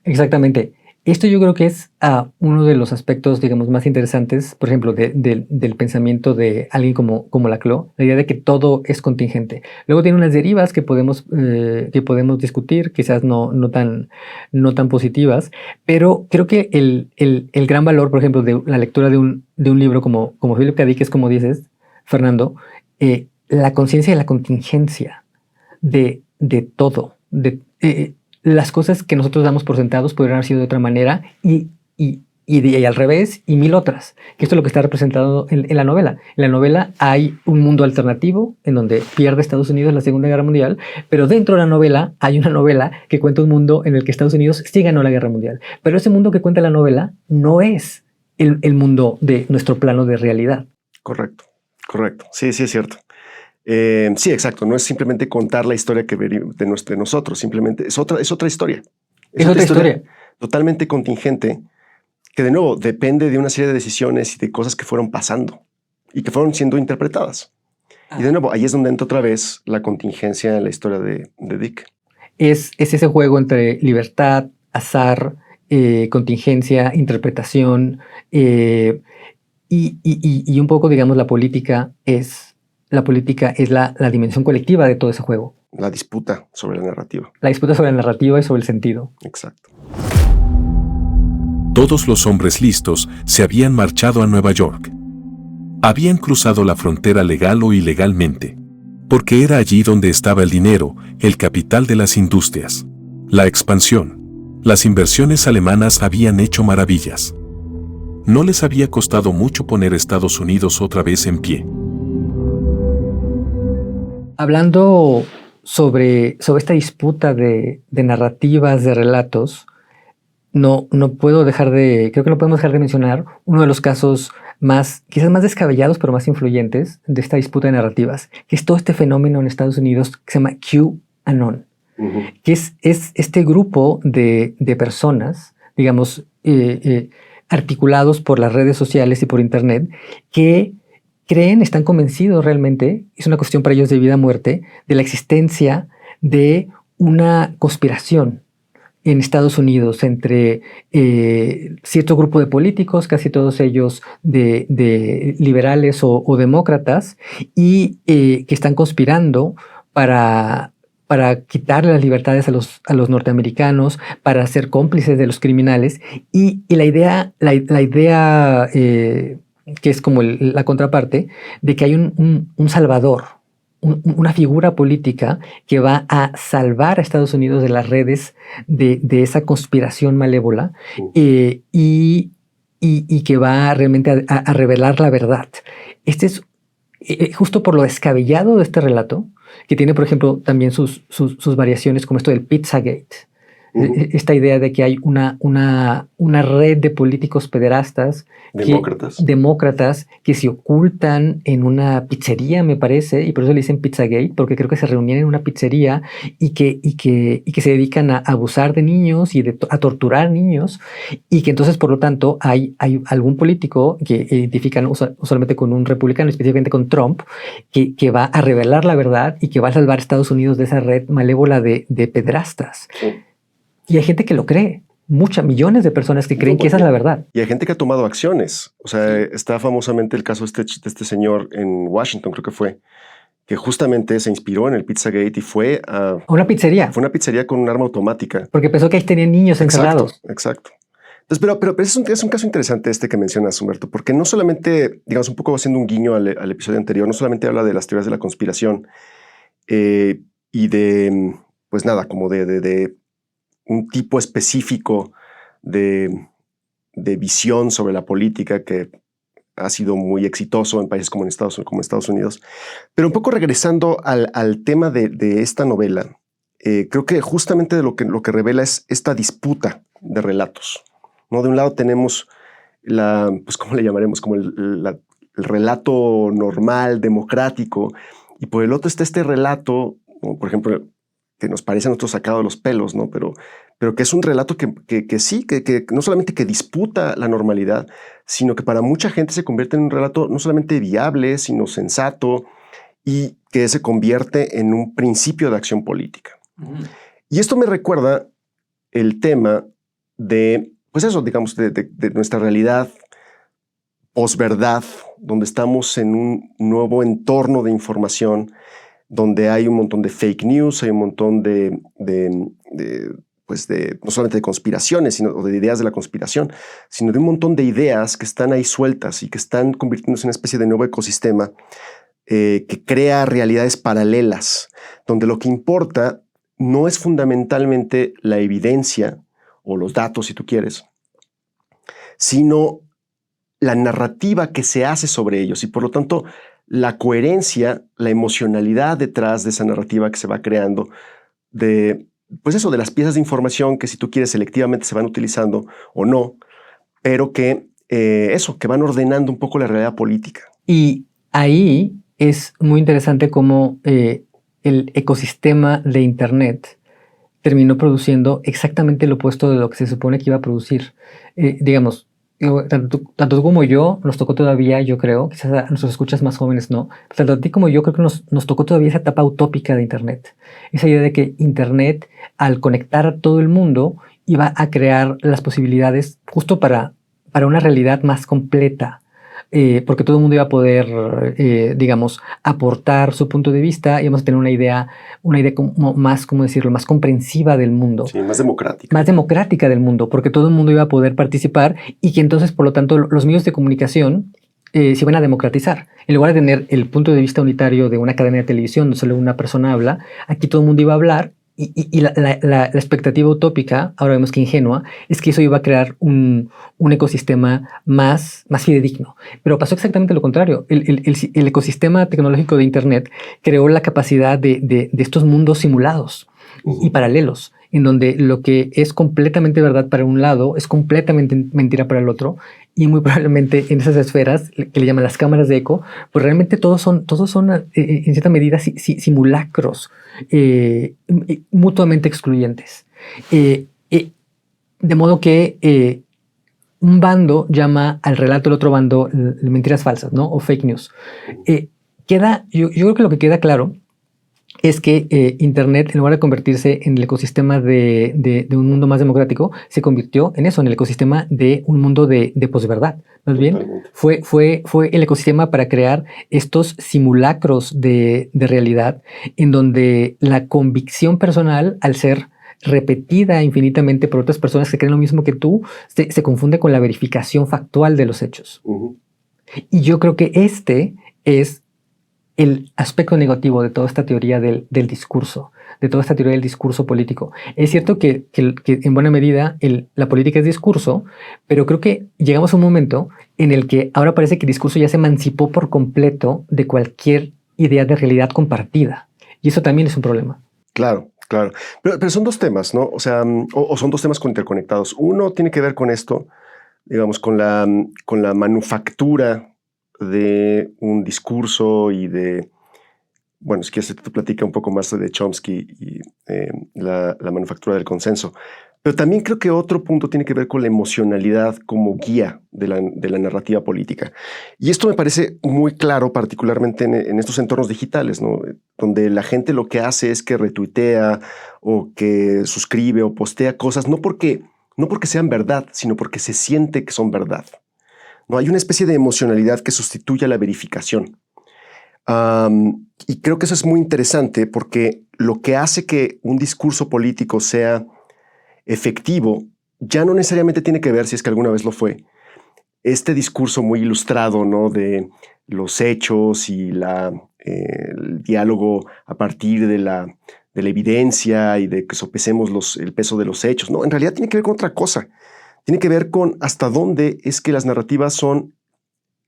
Speaker 2: Exactamente. Esto yo creo que es uno de los aspectos, digamos, más interesantes, por ejemplo, del pensamiento de alguien como Laclau, la idea de que todo es contingente. Luego tiene unas derivas que podemos discutir, quizás no tan positivas, pero creo que el gran valor, por ejemplo, de la lectura de un libro como Philip K. Dick, es como dices, Fernando, la conciencia de la contingencia de todo, las cosas que nosotros damos por sentados podrían haber sido de otra manera y al revés y mil otras. Que esto es lo que está representado en la novela. En la novela hay un mundo alternativo en donde pierde Estados Unidos en la Segunda Guerra Mundial, pero dentro de la novela hay una novela que cuenta un mundo en el que Estados Unidos sí ganó la Guerra Mundial. Pero ese mundo que cuenta la novela no es el mundo de nuestro plano de realidad.
Speaker 1: Correcto. Sí, es cierto. Sí, exacto. No es simplemente contar la historia que de nosotros, simplemente es otra historia.
Speaker 2: Es otra historia
Speaker 1: totalmente contingente, que de nuevo depende de una serie de decisiones y de cosas que fueron pasando y que fueron siendo interpretadas. Y de nuevo, ahí es donde entra otra vez la contingencia en la historia de Dick.
Speaker 2: Es ese juego entre libertad, azar, contingencia, interpretación y un poco, digamos, la política es la dimensión colectiva de todo ese juego.
Speaker 1: La disputa sobre la narrativa.
Speaker 2: La disputa sobre la narrativa y sobre el sentido.
Speaker 1: Exacto.
Speaker 4: Todos los hombres listos se habían marchado a Nueva York. Habían cruzado la frontera legal o ilegalmente, porque era allí donde estaba el dinero, el capital de las industrias, la expansión. Las inversiones alemanas habían hecho maravillas. No les había costado mucho poner Estados Unidos otra vez en pie.
Speaker 2: Hablando sobre esta disputa de narrativas, de relatos, creo que no podemos dejar de mencionar uno de los casos quizás más descabellados, pero más influyentes de esta disputa de narrativas, que es todo este fenómeno en Estados Unidos que se llama QAnon, que es este grupo de personas, digamos, articulados por las redes sociales y por Internet, que están convencidos realmente, es una cuestión para ellos de vida o muerte, de la existencia de una conspiración en Estados Unidos entre cierto grupo de políticos, casi todos ellos de liberales o demócratas, y que están conspirando para quitarle las libertades a los norteamericanos, para ser cómplices de los criminales. Y la idea que es como la contraparte, de que hay un salvador, una figura política que va a salvar a Estados Unidos de las redes de esa conspiración malévola y que va realmente a revelar la verdad. Este es justo por lo descabellado de este relato, que tiene, por ejemplo, también sus variaciones, como esto del Pizzagate. Esta idea de que hay una red de políticos pederastas, demócratas que se ocultan en una pizzería, me parece, y por eso le dicen Pizzagate, porque creo que se reunían en una pizzería y que se dedican a abusar de niños y a torturar niños, y que entonces, por lo tanto, hay algún político que identifican usualmente con un republicano, específicamente con Trump, que va a revelar la verdad y que va a salvar a Estados Unidos de esa red malévola de pederastas. Sí. Y hay gente que lo cree, millones de personas que creen que esa es la verdad.
Speaker 1: Y hay gente que ha tomado acciones. O sea, está famosamente el caso de este señor en Washington, creo que fue, que justamente se inspiró en el Pizzagate y fue a
Speaker 2: una pizzería.
Speaker 1: Fue una pizzería con un arma automática.
Speaker 2: Porque pensó que ahí tenían niños encerrados.
Speaker 1: Exacto. Entonces, pero es un caso interesante este que mencionas, Humberto, porque no solamente, digamos, un poco haciendo un guiño al episodio anterior, no solamente habla de las teorías de la conspiración y de pues nada, como de un tipo específico de visión sobre la política que ha sido muy exitoso en países como Estados Unidos. Pero un poco regresando al tema de esta novela, creo que justamente lo que revela es esta disputa de relatos, ¿no? De un lado tenemos pues, ¿cómo le llamaremos? Como el relato normal, democrático, y por el otro está este relato, ¿no? Por ejemplo, que nos parece a nosotros sacado de los pelos, ¿no? Pero que es un relato que sí, que no solamente que disputa la normalidad, sino que para mucha gente se convierte en un relato no solamente viable, sino sensato, y que se convierte en un principio de acción política. Y esto me recuerda el tema de, pues eso, digamos, de nuestra realidad posverdad, donde estamos en un nuevo entorno de información, donde hay un montón de fake news, hay un montón pues no solamente de conspiraciones, o de ideas de la conspiración, sino de un montón de ideas que están ahí sueltas y que están convirtiéndose en una especie de nuevo ecosistema que crea realidades paralelas, donde lo que importa no es fundamentalmente la evidencia o los datos, si tú quieres, sino la narrativa que se hace sobre ellos y, por lo tanto, la coherencia, la emocionalidad detrás de esa narrativa que se va creando, pues eso, de las piezas de información que, si tú quieres, selectivamente se van utilizando o no, pero que que van ordenando un poco la realidad política.
Speaker 2: Y ahí es muy interesante cómo el ecosistema de Internet terminó produciendo exactamente lo opuesto de lo que se supone que iba a producir. Digamos, tanto tú como yo nos tocó todavía, yo creo, quizás a nuestros escuchas más jóvenes no, tanto a ti como yo creo que nos tocó todavía esa etapa utópica de Internet. Esa idea de que Internet, al conectar a todo el mundo, iba a crear las posibilidades justo para una realidad más completa. Porque todo el mundo iba a poder, digamos, aportar su punto de vista y íbamos a tener una idea como más, ¿cómo decirlo?, más comprensiva del mundo.
Speaker 1: Sí, más democrática.
Speaker 2: Más democrática del mundo, porque todo el mundo iba a poder participar y que entonces, por lo tanto, los medios de comunicación se iban a democratizar. En lugar de tener el punto de vista unitario de una cadena de televisión donde solo una persona habla, aquí todo el mundo iba a hablar. Y la expectativa utópica, ahora vemos que ingenua, es que eso iba a crear un ecosistema más fidedigno. Pero pasó exactamente lo contrario. El ecosistema tecnológico de Internet creó la capacidad de estos mundos simulados y paralelos, en donde lo que es completamente verdad para un lado es completamente mentira para el otro, y muy probablemente en esas esferas, que le llaman las cámaras de eco, pues realmente todos son en cierta medida simulacros mutuamente excluyentes. De modo que un bando llama al relato del otro bando mentiras falsas, ¿no? O fake news. Yo creo que lo que queda claro es que Internet, en lugar de convertirse en el ecosistema de un mundo más democrático, se convirtió en eso, en el ecosistema de un mundo de posverdad. Más bien, fue el ecosistema para crear estos simulacros de realidad, en donde la convicción personal, al ser repetida infinitamente por otras personas que creen lo mismo que tú, se confunde con la verificación factual de los hechos. Y yo creo que este es el aspecto negativo de toda esta teoría del discurso, de toda esta teoría del discurso político. Es cierto que en buena medida la política es discurso, pero creo que llegamos a un momento en el que ahora parece que el discurso ya se emancipó por completo de cualquier idea de realidad compartida. Y eso también es un problema.
Speaker 1: Claro. Claro, pero son dos temas, ¿no? O sea, o son dos temas interconectados. Uno tiene que ver con esto, digamos, con la manufactura de un discurso y bueno, si quieres te platica un poco más de Chomsky y la manufactura del consenso. Pero también creo que otro punto tiene que ver con la emocionalidad como guía de la narrativa política. Y esto me parece muy claro, particularmente en estos entornos digitales, ¿no? Donde la gente lo que hace es que retuitea o que suscribe o postea cosas, no porque sean verdad, sino porque se siente que son verdad. ¿No? Hay una especie de emocionalidad que sustituye a la verificación. Y creo que eso es muy interesante porque lo que hace que un discurso político sea efectivo ya no necesariamente tiene que ver, si es que alguna vez lo fue, este discurso muy ilustrado, ¿no? De los hechos y el diálogo a partir de la evidencia y de que sopesemos el peso de los hechos. No, en realidad tiene que ver con otra cosa. Tiene que ver con hasta dónde es que las narrativas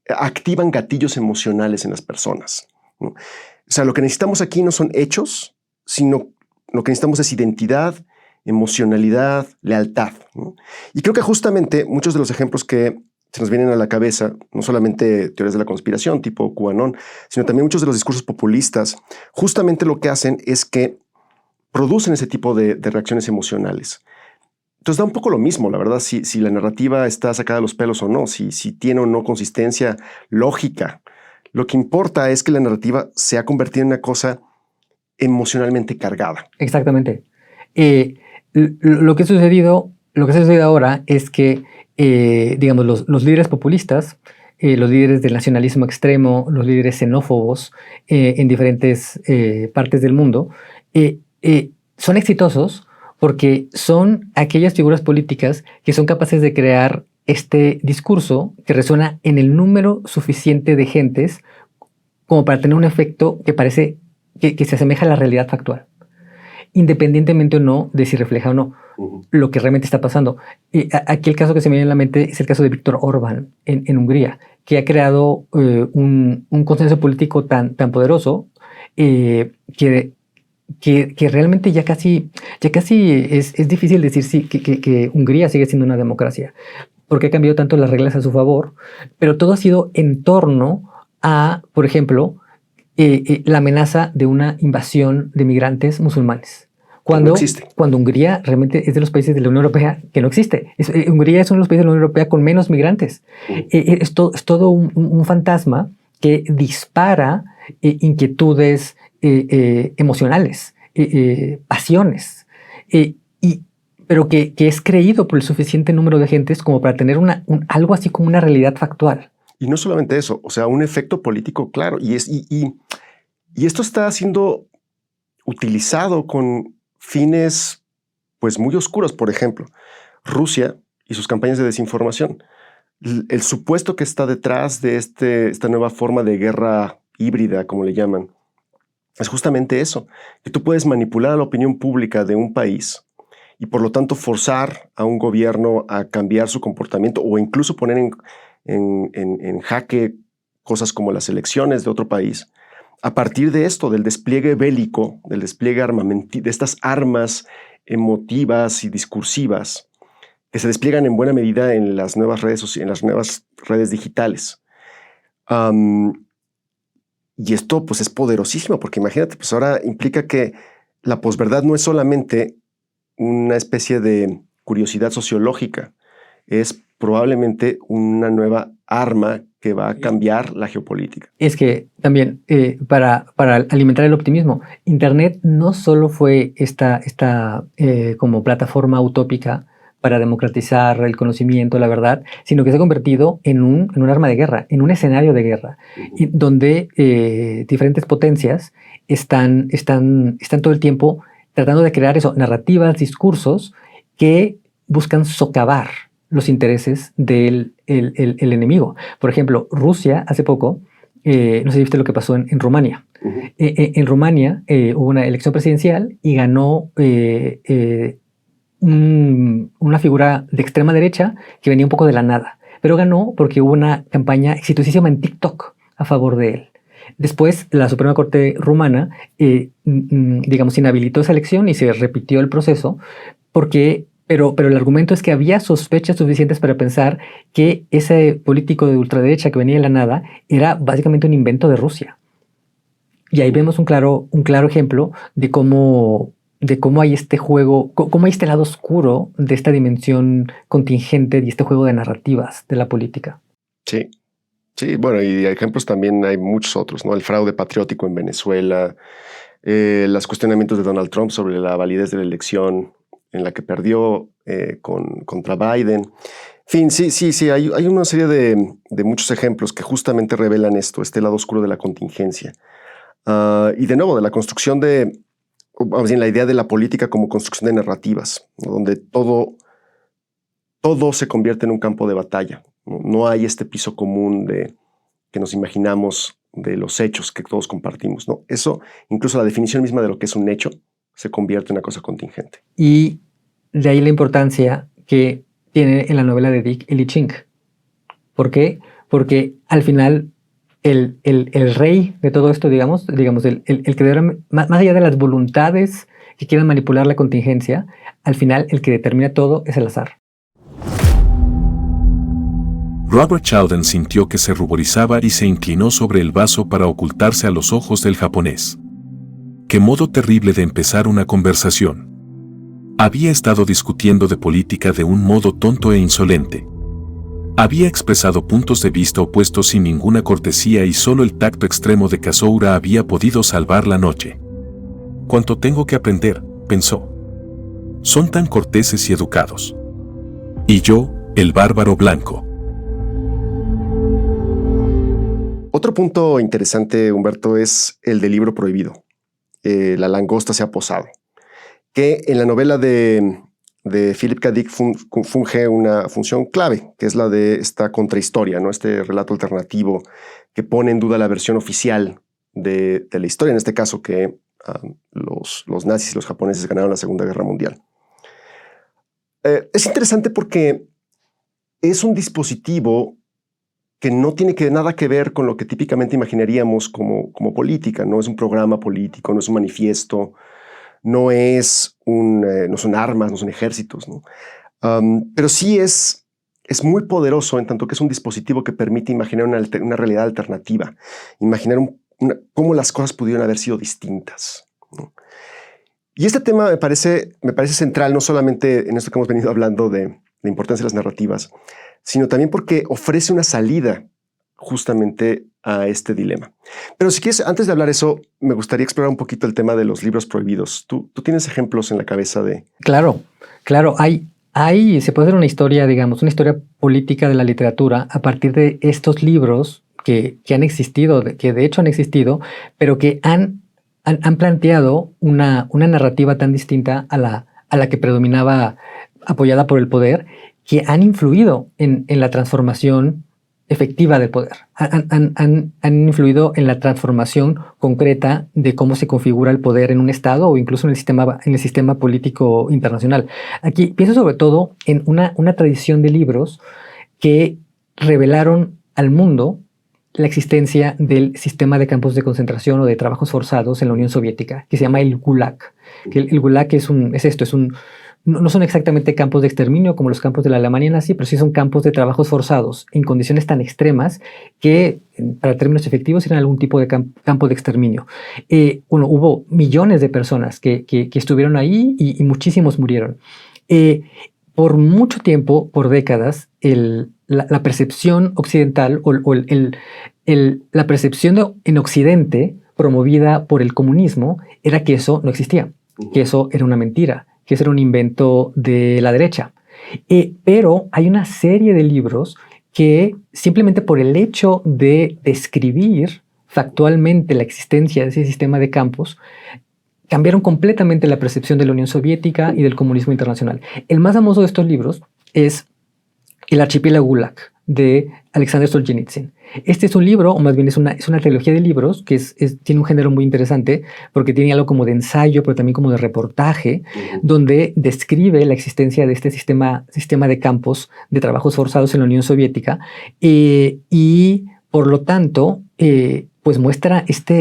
Speaker 1: activan gatillos emocionales en las personas, ¿no? O sea, lo que necesitamos aquí no son hechos, sino lo que necesitamos es identidad, emocionalidad, lealtad, ¿no? Y creo que justamente muchos de los ejemplos que se nos vienen a la cabeza, no solamente teorías de la conspiración tipo QAnon, sino también muchos de los discursos populistas, justamente lo que hacen es que producen ese tipo de reacciones emocionales. Entonces da un poco lo mismo, la verdad, si la narrativa está sacada de los pelos o no, si tiene o no consistencia lógica. Lo que importa es que la narrativa se ha convertido en una cosa emocionalmente cargada.
Speaker 2: Exactamente. Lo que ha sucedido ahora es que, digamos, los líderes populistas, los líderes del nacionalismo extremo, los líderes xenófobos en diferentes partes del mundo, son exitosos porque son aquellas figuras políticas que son capaces de crear este discurso que resuena en el número suficiente de gentes como para tener un efecto que parece que se asemeja a la realidad factual, independientemente o no de si refleja o no lo que realmente está pasando. Aquí el caso que se me viene a la mente es el caso de Viktor Orbán en Hungría, que ha creado un consenso político tan poderoso que realmente ya casi es difícil decir que Hungría sigue siendo una democracia, porque ha cambiado tanto las reglas a su favor, pero todo ha sido en torno a, por ejemplo, la amenaza de una invasión de migrantes musulmanes. Cuando Hungría realmente es de los países de la Unión Europea que no existe. Hungría es uno de los países de la Unión Europea con menos migrantes. Es todo un fantasma que dispara inquietudes emocionales, pasiones, pero que es creído por el suficiente número de gentes como para tener algo así como una realidad factual.
Speaker 1: Y no solamente eso, o sea, un efecto político claro. Y esto está siendo utilizado con fines pues muy oscuros. Por ejemplo, Rusia y sus campañas de desinformación. El supuesto que está detrás de esta nueva forma de guerra híbrida, como le llaman, es justamente eso, que tú puedes manipular a la opinión pública de un país y por lo tanto forzar a un gobierno a cambiar su comportamiento o incluso poner en jaque cosas como las elecciones de otro país, a partir de esto, del despliegue bélico, del despliegue armamento, de estas armas emotivas y discursivas que se despliegan en buena medida en las nuevas redes digitales. Y esto pues es poderosísimo, porque imagínate, pues ahora implica que la posverdad no es solamente una especie de curiosidad sociológica, es probablemente una nueva arma que va a cambiar la geopolítica.
Speaker 2: Es que también, para alimentar el optimismo, Internet no solo fue esta como plataforma utópica para democratizar el conocimiento, la verdad, sino que se ha convertido en un arma de guerra, en un escenario de guerra, y donde diferentes potencias están todo el tiempo tratando de crear narrativas, discursos que buscan socavar los intereses del el enemigo. Por ejemplo, Rusia hace poco, no sé si viste lo que pasó en Rumania. En Rumania hubo una elección presidencial y ganó una figura de extrema derecha que venía un poco de la nada, pero ganó porque hubo una campaña exitosísima en TikTok a favor de él. Después, la Suprema Corte rumana, digamos, inhabilitó esa elección y se repitió el proceso pero el argumento es que había sospechas suficientes para pensar que ese político de ultraderecha que venía de la nada era básicamente un invento de Rusia. Y ahí vemos un claro ejemplo de cómo hay este juego, cómo hay este lado oscuro de esta dimensión contingente y este juego de narrativas de la política.
Speaker 1: Sí, bueno, y ejemplos también hay muchos otros, ¿no? El fraude patriótico en Venezuela, los cuestionamientos de Donald Trump sobre la validez de la elección en la que perdió contra Biden. En fin, sí, hay una serie de muchos ejemplos que justamente revelan este lado oscuro de la contingencia. Y de nuevo, de la construcción más bien la idea de la política como construcción de narrativas, ¿no? Donde todo se convierte en un campo de batalla. No hay este piso común que nos imaginamos de los hechos que todos compartimos, ¿no? Eso, incluso la definición misma de lo que es un hecho, se convierte en una cosa contingente.
Speaker 2: Y de ahí la importancia que tiene en la novela de Dick el I Ching. ¿Por qué? Porque al final el rey de todo esto, digamos el que debe, más allá de las voluntades que quieran manipular la contingencia, al final el que determina todo es el azar.
Speaker 4: Robert Chowden sintió que se ruborizaba y se inclinó sobre el vaso para ocultarse a los ojos del japonés. ¡Qué modo terrible de empezar una conversación! Había estado discutiendo de política de un modo tonto e insolente. Había expresado puntos de vista opuestos sin ninguna cortesía y solo el tacto extremo de Kazoura había podido salvar la noche. «Cuánto tengo que aprender», pensó. «Son tan corteses y educados. Y yo, el bárbaro blanco».
Speaker 1: Otro punto interesante, Humberto, es el del libro prohibido. La langosta se ha posado, que en la novela de Philip K. Dick funge una función clave, que es la de esta contrahistoria, ¿no? Este relato alternativo que pone en duda la versión oficial de la historia, en este caso que los nazis y los japoneses ganaron la Segunda Guerra Mundial. Es interesante porque es un dispositivo que no tiene nada que ver con lo que típicamente imaginaríamos como política. No es un programa político, no es un manifiesto, no son armas, no son ejércitos, ¿no? Pero sí es muy poderoso en tanto que es un dispositivo que permite imaginar una realidad alternativa, imaginar cómo las cosas pudieron haber sido distintas, ¿no? Y este tema me parece central, no solamente en esto que hemos venido hablando de la importancia de las narrativas, sino también porque ofrece una salida justamente a este dilema. Pero si quieres, antes de hablar eso, me gustaría explorar un poquito el tema de los libros prohibidos. ¿Tú tienes ejemplos en la cabeza de...?
Speaker 2: Claro. Se puede hacer una historia, digamos, una historia política de la literatura a partir de estos libros que han existido, que de hecho han existido, pero que han planteado una narrativa tan distinta a la que predominaba apoyada por el poder, que han influido en la transformación efectiva del poder. Han influido en la transformación concreta de cómo se configura el poder en un Estado o incluso en el sistema político internacional. Aquí pienso sobre todo en una tradición de libros que revelaron al mundo la existencia del sistema de campos de concentración o de trabajos forzados en la Unión Soviética, que se llama el Gulag. Que el Gulag no son exactamente campos de exterminio como los campos de la Alemania nazi, pero sí son campos de trabajos forzados en condiciones tan extremas que, para términos efectivos, eran algún tipo de campo de exterminio. Hubo millones de personas que estuvieron ahí y muchísimos murieron. Por mucho tiempo, por décadas, la percepción occidental la percepción en Occidente promovida por el comunismo era que eso no existía, que eso era una mentira, que ese era un invento de la derecha. Pero hay una serie de libros que simplemente por el hecho de describir factualmente la existencia de ese sistema de campos, cambiaron completamente la percepción de la Unión Soviética y del comunismo internacional. El más famoso de estos libros es El archipiélago Gulag, de Alexander Solzhenitsyn. Este es un libro, o más bien es una trilogía de libros que tiene un género muy interesante porque tiene algo como de ensayo, pero también como de reportaje, donde describe la existencia de este sistema de campos de trabajos forzados en la Unión Soviética y por lo tanto, pues muestra esta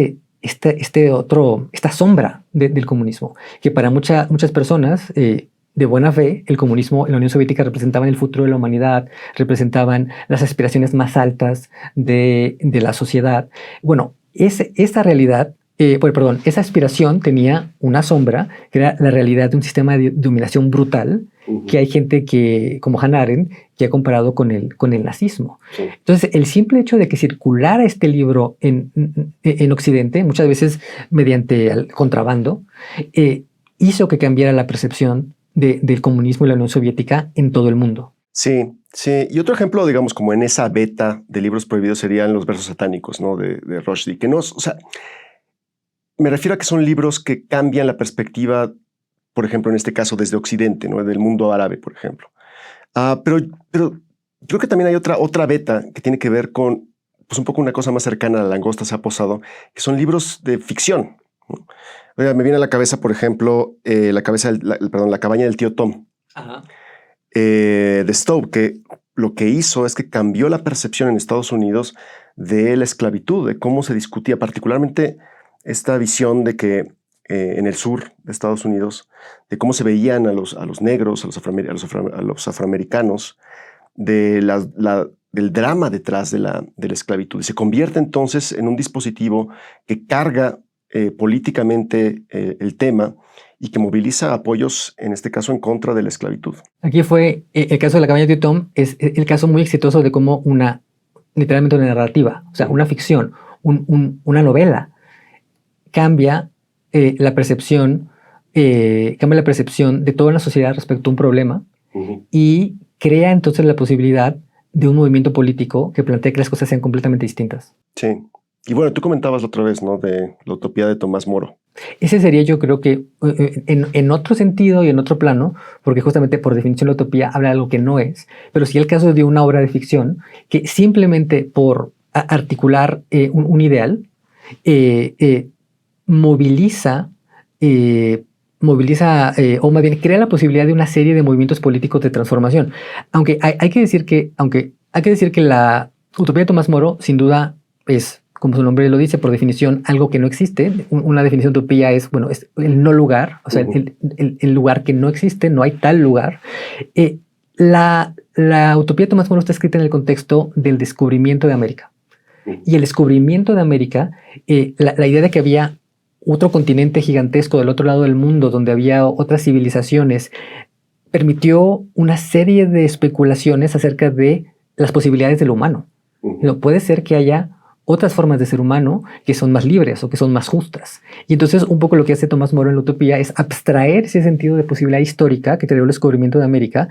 Speaker 2: sombra del comunismo, que para muchas personas de buena fe, el comunismo en la Unión Soviética representaban el futuro de la humanidad, representaban las aspiraciones más altas de la sociedad. Bueno, esa realidad, esa aspiración tenía una sombra, que era la realidad de un sistema de dominación brutal, que hay gente como Hannah Arendt, que ha comparado con el nazismo. Sí. Entonces, el simple hecho de que circulara este libro en Occidente, muchas veces mediante el contrabando, hizo que cambiara la percepción del comunismo y la Unión Soviética en todo el mundo.
Speaker 1: Sí, sí. Y otro ejemplo, digamos, como en esa beta de libros prohibidos serían los versos satánicos, ¿no? De Rushdie, que no, o sea, me refiero a que son libros que cambian la perspectiva, por ejemplo, en este caso desde Occidente, ¿no? Del mundo árabe, por ejemplo. Pero creo que también hay otra beta que tiene que ver con, pues, un poco una cosa más cercana a La langosta se ha posado, que son libros de ficción. ¿no? Oiga, me viene a la cabeza, por ejemplo, la cabaña del tío Tom.
Speaker 2: Ajá.
Speaker 1: De Stowe, que lo que hizo es que cambió la percepción en Estados Unidos de la esclavitud, de cómo se discutía, particularmente esta visión de que en el sur de Estados Unidos, de cómo se veían a los negros, a los afroamericanos, del drama detrás de la esclavitud. Y se convierte entonces en un dispositivo que carga políticamente el tema y que moviliza apoyos, en este caso, en contra de la esclavitud.
Speaker 2: Aquí fue el caso de la cabaña de Tom, es el caso muy exitoso de cómo literalmente una narrativa, o sea, una ficción, una novela, cambia la percepción de toda la sociedad respecto a un problema y crea entonces la posibilidad de un movimiento político que plantea que las cosas sean completamente distintas.
Speaker 1: Sí. Y bueno, tú comentabas la otra vez, ¿no? De la utopía de Tomás Moro.
Speaker 2: Ese sería, yo creo que en otro sentido y en otro plano, porque justamente por definición la utopía habla de algo que no es, pero sí el caso de una obra de ficción que simplemente por articular un ideal moviliza o más bien crea la posibilidad de una serie de movimientos políticos de transformación. Aunque hay que decir que la utopía de Tomás Moro sin duda es, como su nombre lo dice, por definición, algo que no existe. Una definición de utopía es el no lugar, o sea, el lugar que no existe, no hay tal lugar. La utopía de Tomás Moro está escrita en el contexto del descubrimiento de América. Y el descubrimiento de América, la idea de que había otro continente gigantesco del otro lado del mundo, donde había otras civilizaciones, permitió una serie de especulaciones acerca de las posibilidades de lo humano. No, puede ser que haya otras formas de ser humano que son más libres o que son más justas. Y entonces un poco lo que hace Tomás Moro en la utopía es abstraer ese sentido de posibilidad histórica que creó el descubrimiento de América,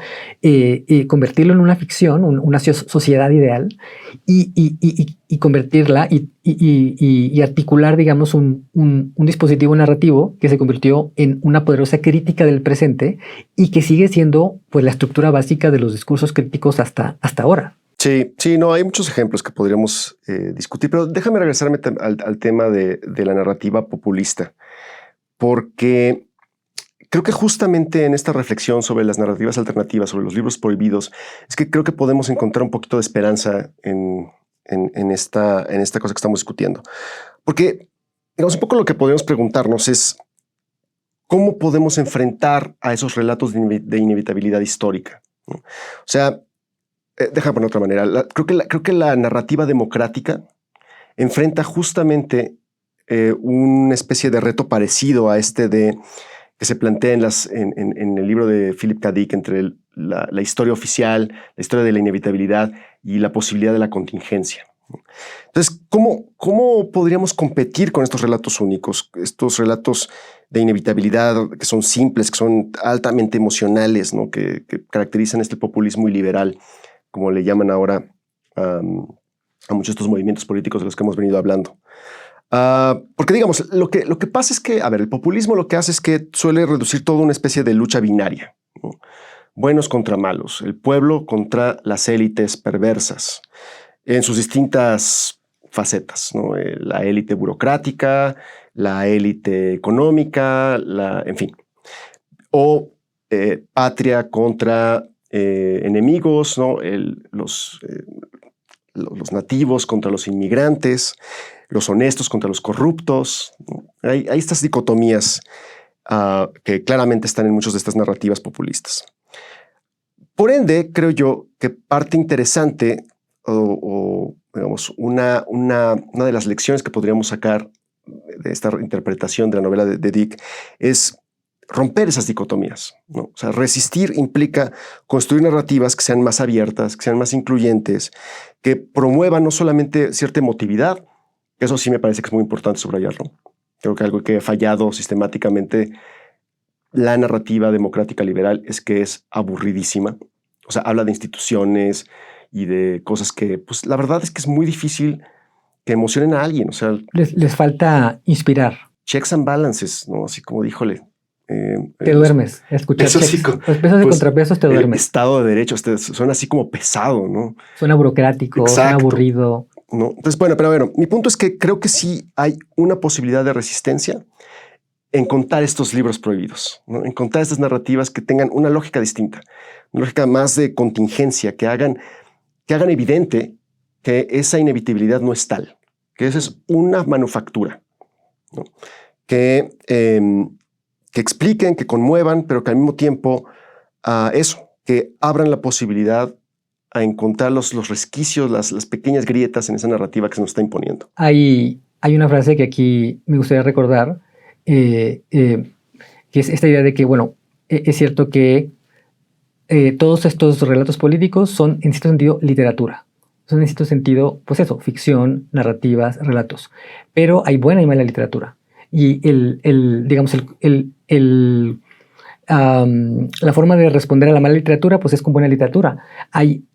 Speaker 2: convertirlo en una ficción, una sociedad ideal, y convertirla y articular, digamos, un dispositivo narrativo que se convirtió en una poderosa crítica del presente y que sigue siendo pues la estructura básica de los discursos críticos hasta ahora.
Speaker 1: Sí, no, hay muchos ejemplos que podríamos discutir, pero déjame regresarme al tema de la narrativa populista, porque creo que justamente en esta reflexión sobre las narrativas alternativas, sobre los libros prohibidos, es que creo que podemos encontrar un poquito de esperanza en esta cosa que estamos discutiendo. Porque, digamos, un poco lo que podemos preguntarnos es ¿cómo podemos enfrentar a esos relatos de inevitabilidad histórica? ¿No? O sea, déjame poner de otra manera. Creo que la narrativa democrática enfrenta justamente una especie de reto parecido a que se plantea en el libro de Philip K. Dick entre la historia oficial, la historia de la inevitabilidad y la posibilidad de la contingencia. Entonces, ¿cómo podríamos competir con estos relatos únicos, estos relatos de inevitabilidad que son simples, que son altamente emocionales, ¿no? que caracterizan este populismo iliberal, como le llaman ahora a muchos de estos movimientos políticos de los que hemos venido hablando? Porque, digamos, lo que pasa es que, el populismo lo que hace es que suele reducir toda una especie de lucha binaria, ¿no? Buenos contra malos, el pueblo contra las élites perversas, en sus distintas facetas, ¿no? La élite burocrática, la élite económica, en fin. O patria contra enemigos, ¿no? Los nativos contra los inmigrantes, los honestos contra los corruptos, ¿no? Hay estas dicotomías que claramente están en muchas de estas narrativas populistas. Por ende, creo yo que parte interesante o digamos, una de las lecciones que podríamos sacar de esta interpretación de la novela de Dick es romper esas dicotomías, ¿no? O sea, resistir implica construir narrativas que sean más abiertas, que sean más incluyentes, que promuevan no solamente cierta emotividad, que eso sí me parece que es muy importante subrayarlo. Creo que algo que ha fallado sistemáticamente la narrativa democrática liberal es que es aburridísima. O sea, habla de instituciones y de cosas que, pues, la verdad es que es muy difícil que emocionen a alguien. O sea,
Speaker 2: les falta inspirar.
Speaker 1: Checks and balances, ¿no? Así como, díjole.
Speaker 2: Te duermes, escuchar checks,
Speaker 1: sí,
Speaker 2: los pesos y contrapesos te duermes.
Speaker 1: Estado de Derecho, suena así como pesado, ¿no?
Speaker 2: Suena burocrático,
Speaker 1: exacto,
Speaker 2: suena aburrido.
Speaker 1: ¿no? Entonces, bueno, mi punto es que creo que sí hay una posibilidad de resistencia en contar estos libros prohibidos, ¿no? En contar estas narrativas que tengan una lógica distinta, una lógica más de contingencia, que hagan evidente que esa inevitabilidad no es tal, que esa es una manufactura, ¿no? Que expliquen, que conmuevan, pero que al mismo tiempo que abran la posibilidad a encontrar los resquicios, las pequeñas grietas en esa narrativa que se nos está imponiendo.
Speaker 2: Hay una frase que aquí me gustaría recordar, que es esta idea de que, bueno, es cierto que todos estos relatos políticos son, en cierto sentido, literatura. Son, en cierto sentido, pues eso, ficción, narrativas, relatos. Pero hay buena y mala literatura. Y la forma de responder a la mala literatura, pues es con buena literatura.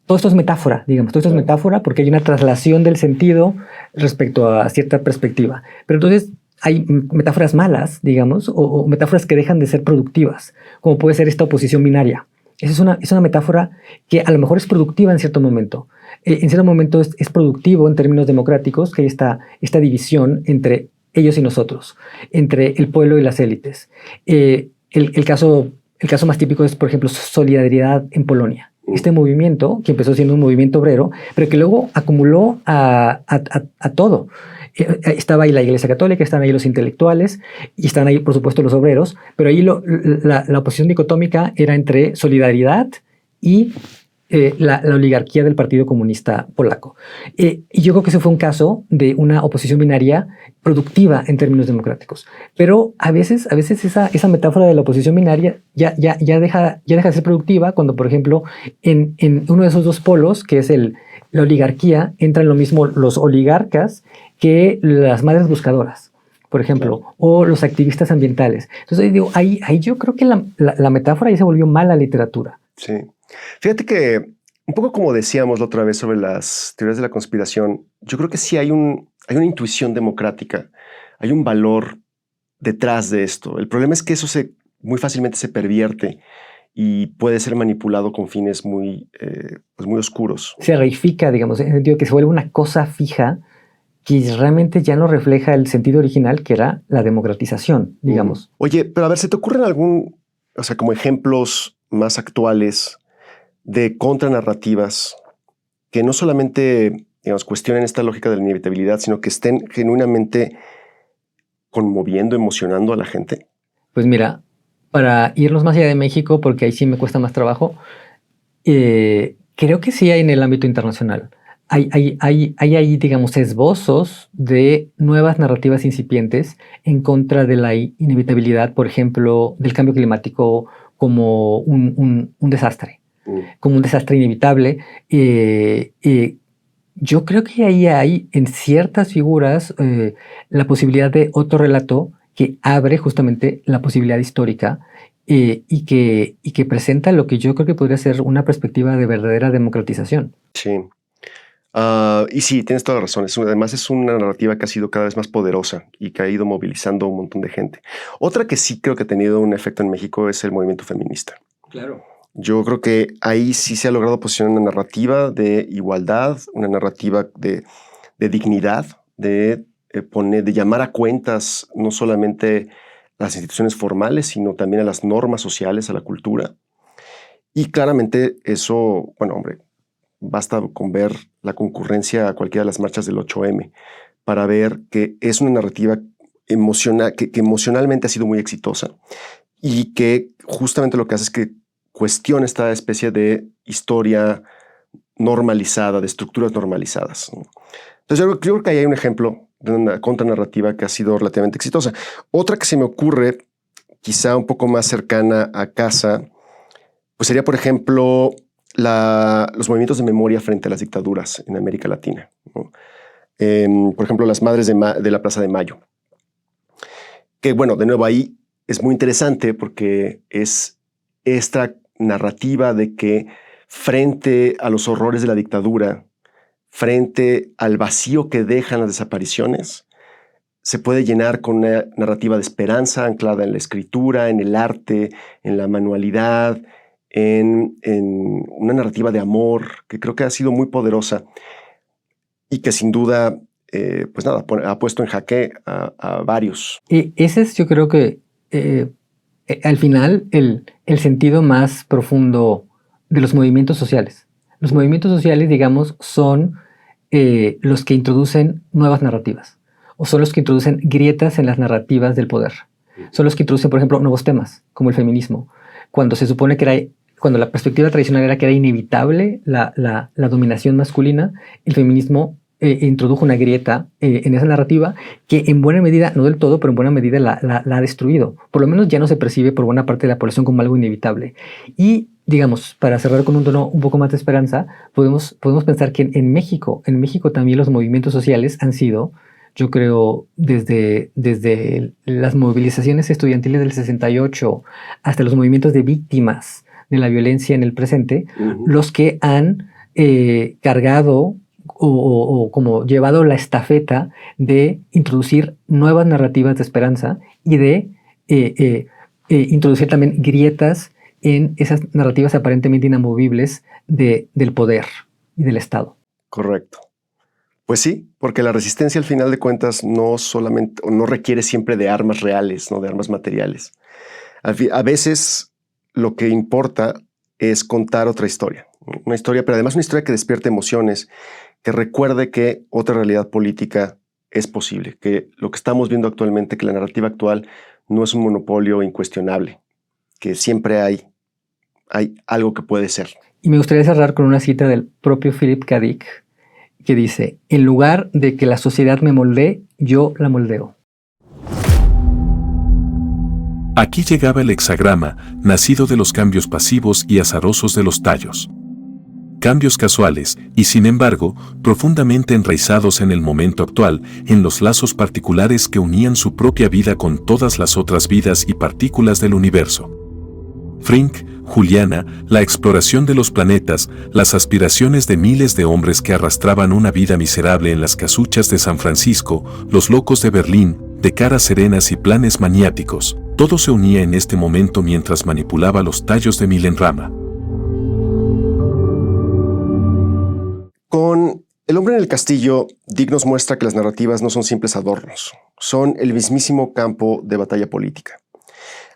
Speaker 2: Todo esto es metáfora, digamos. Todo esto es metáfora porque hay una traslación del sentido respecto a cierta perspectiva. Pero entonces hay metáforas malas, digamos, o metáforas que dejan de ser productivas, como puede ser esta oposición binaria. Esa es una metáfora que a lo mejor es productiva en cierto momento. En cierto momento es productivo en términos democráticos que hay esta división entre ellos y nosotros, entre el pueblo y las élites. El caso más típico es, por ejemplo, Solidaridad en Polonia. Este movimiento, que empezó siendo un movimiento obrero, pero que luego acumuló a todo. Estaba ahí la Iglesia Católica, estaban ahí los intelectuales y estaban ahí, por supuesto, los obreros, pero ahí la oposición dicotómica era entre solidaridad y la oligarquía del Partido Comunista Polaco. Y yo creo que ese fue un caso de una oposición binaria productiva en términos democráticos. Pero a veces esa metáfora de la oposición binaria ya deja de ser productiva cuando, por ejemplo, en uno de esos dos polos, que es la oligarquía, entran lo mismo los oligarcas que las madres buscadoras, por ejemplo, o los activistas ambientales. Entonces, digo, ahí yo creo que la metáfora ya se volvió mala literatura.
Speaker 1: Sí. Fíjate que, un poco como decíamos la otra vez sobre las teorías de la conspiración, yo creo que sí hay una intuición democrática, hay un valor detrás de esto. El problema es que eso muy fácilmente se pervierte y puede ser manipulado con fines muy oscuros.
Speaker 2: Se reifica, digamos, en el sentido que se vuelve una cosa fija que realmente ya no refleja el sentido original, que era la democratización, digamos.
Speaker 1: Oye, pero a ver, ¿se te ocurren como ejemplos más actuales de contranarrativas que no solamente, digamos, cuestionen esta lógica de la inevitabilidad, sino que estén genuinamente conmoviendo, emocionando a la gente?
Speaker 2: Pues mira, para irnos más allá de México, porque ahí sí me cuesta más trabajo, creo que sí hay en el ámbito internacional. Hay ahí, digamos, esbozos de nuevas narrativas incipientes en contra de la inevitabilidad, por ejemplo, del cambio climático como un desastre, como un desastre inevitable. Yo creo que ahí hay en ciertas figuras la posibilidad de otro relato que abre justamente la posibilidad histórica y que presenta lo que yo creo que podría ser una perspectiva de verdadera democratización.
Speaker 1: Sí. Y sí, tienes toda la razón. Además es una narrativa que ha sido cada vez más poderosa y que ha ido movilizando a un montón de gente. Otra que sí creo que ha tenido un efecto en México es el movimiento feminista.
Speaker 2: Claro.
Speaker 1: Yo creo que ahí sí se ha logrado posicionar una narrativa de igualdad, una narrativa de dignidad, de llamar a cuentas no solamente las instituciones formales, sino también a las normas sociales, a la cultura. Y claramente eso, bueno, hombre, basta con ver la concurrencia a cualquiera de las marchas del 8M para ver que es una narrativa que emocionalmente ha sido muy exitosa y que justamente lo que hace es que cuestiona esta especie de historia normalizada, de estructuras normalizadas, ¿no? Entonces yo creo que ahí hay un ejemplo de una contranarrativa que ha sido relativamente exitosa. Otra que se me ocurre, quizá un poco más cercana a casa, pues sería, por ejemplo, los movimientos de memoria frente a las dictaduras en América Latina, ¿no? Por ejemplo, las Madres de la Plaza de Mayo. Que, bueno, de nuevo ahí es muy interesante porque es esta narrativa de que frente a los horrores de la dictadura, frente al vacío que dejan las desapariciones, se puede llenar con una narrativa de esperanza anclada en la escritura, en el arte, en la manualidad, en una narrativa de amor que creo que ha sido muy poderosa y que sin duda, pues nada, ha puesto en jaque a varios.
Speaker 2: Y ese es, yo creo que al final el sentido más profundo de los movimientos sociales. Los movimientos sociales, digamos, son los que introducen nuevas narrativas o son los que introducen grietas en las narrativas del poder. Son los que introducen, por ejemplo, nuevos temas, como el feminismo. Cuando se supone que cuando la perspectiva tradicional era que era inevitable la dominación masculina, el feminismo introdujo una grieta en esa narrativa que en buena medida, no del todo, pero en buena medida la ha destruido. Por lo menos ya no se percibe por buena parte de la población como algo inevitable. Y, digamos, para cerrar con un tono un poco más de esperanza, podemos pensar que en México también los movimientos sociales han sido, yo creo, desde las movilizaciones estudiantiles del 68 hasta los movimientos de víctimas de la violencia en el presente, los que han cargado o como llevado la estafeta de introducir nuevas narrativas de esperanza y de introducir también grietas en esas narrativas aparentemente inamovibles del poder y del Estado.
Speaker 1: Correcto. Pues sí, porque la resistencia al final de cuentas no requiere siempre de armas reales, ¿no? De armas materiales. A veces lo que importa es contar otra historia. Una historia, pero además una historia que despierte emociones, que recuerde que otra realidad política es posible, que lo que estamos viendo actualmente, que la narrativa actual no es un monopolio incuestionable, que siempre hay algo que puede ser.
Speaker 2: Y me gustaría cerrar con una cita del propio Philip K. Dick, que dice: en lugar de que la sociedad me moldee, yo la moldeo.
Speaker 4: Aquí llegaba el hexagrama, nacido de los cambios pasivos y azarosos de los tallos. Cambios casuales, y sin embargo, profundamente enraizados en el momento actual, en los lazos particulares que unían su propia vida con todas las otras vidas y partículas del universo. Frink, Juliana, la exploración de los planetas, las aspiraciones de miles de hombres que arrastraban una vida miserable en las casuchas de San Francisco, los locos de Berlín, de caras serenas y planes maniáticos, todo se unía en este momento mientras manipulaba los tallos de Milenrama.
Speaker 1: Con El hombre en el castillo, Dick nos muestra que las narrativas no son simples adornos, son el mismísimo campo de batalla política.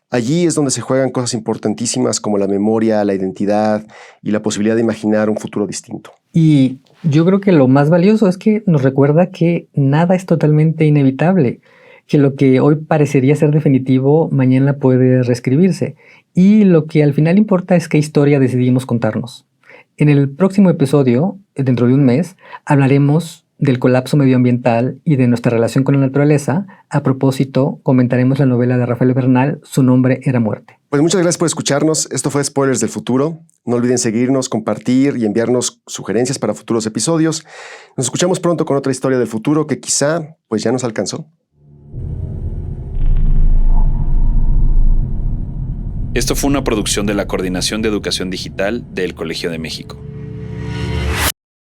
Speaker 1: Allí es donde se juegan cosas importantísimas como la memoria, la identidad y la posibilidad de imaginar un futuro distinto.
Speaker 2: Y yo creo que lo más valioso es que nos recuerda que nada es totalmente inevitable, que lo que hoy parecería ser definitivo, mañana puede reescribirse. Y lo que al final importa es qué historia decidimos contarnos. En el próximo episodio, dentro de un mes, hablaremos del colapso medioambiental y de nuestra relación con la naturaleza. A propósito, comentaremos la novela de Rafael Bernal, Su nombre era muerte.
Speaker 1: Pues muchas gracias por escucharnos. Esto fue Spoilers del Futuro. No olviden seguirnos, compartir y enviarnos sugerencias para futuros episodios. Nos escuchamos pronto con otra historia del futuro que quizá pues ya nos alcanzó.
Speaker 3: Esto fue una producción de la Coordinación de Educación Digital del Colegio de México.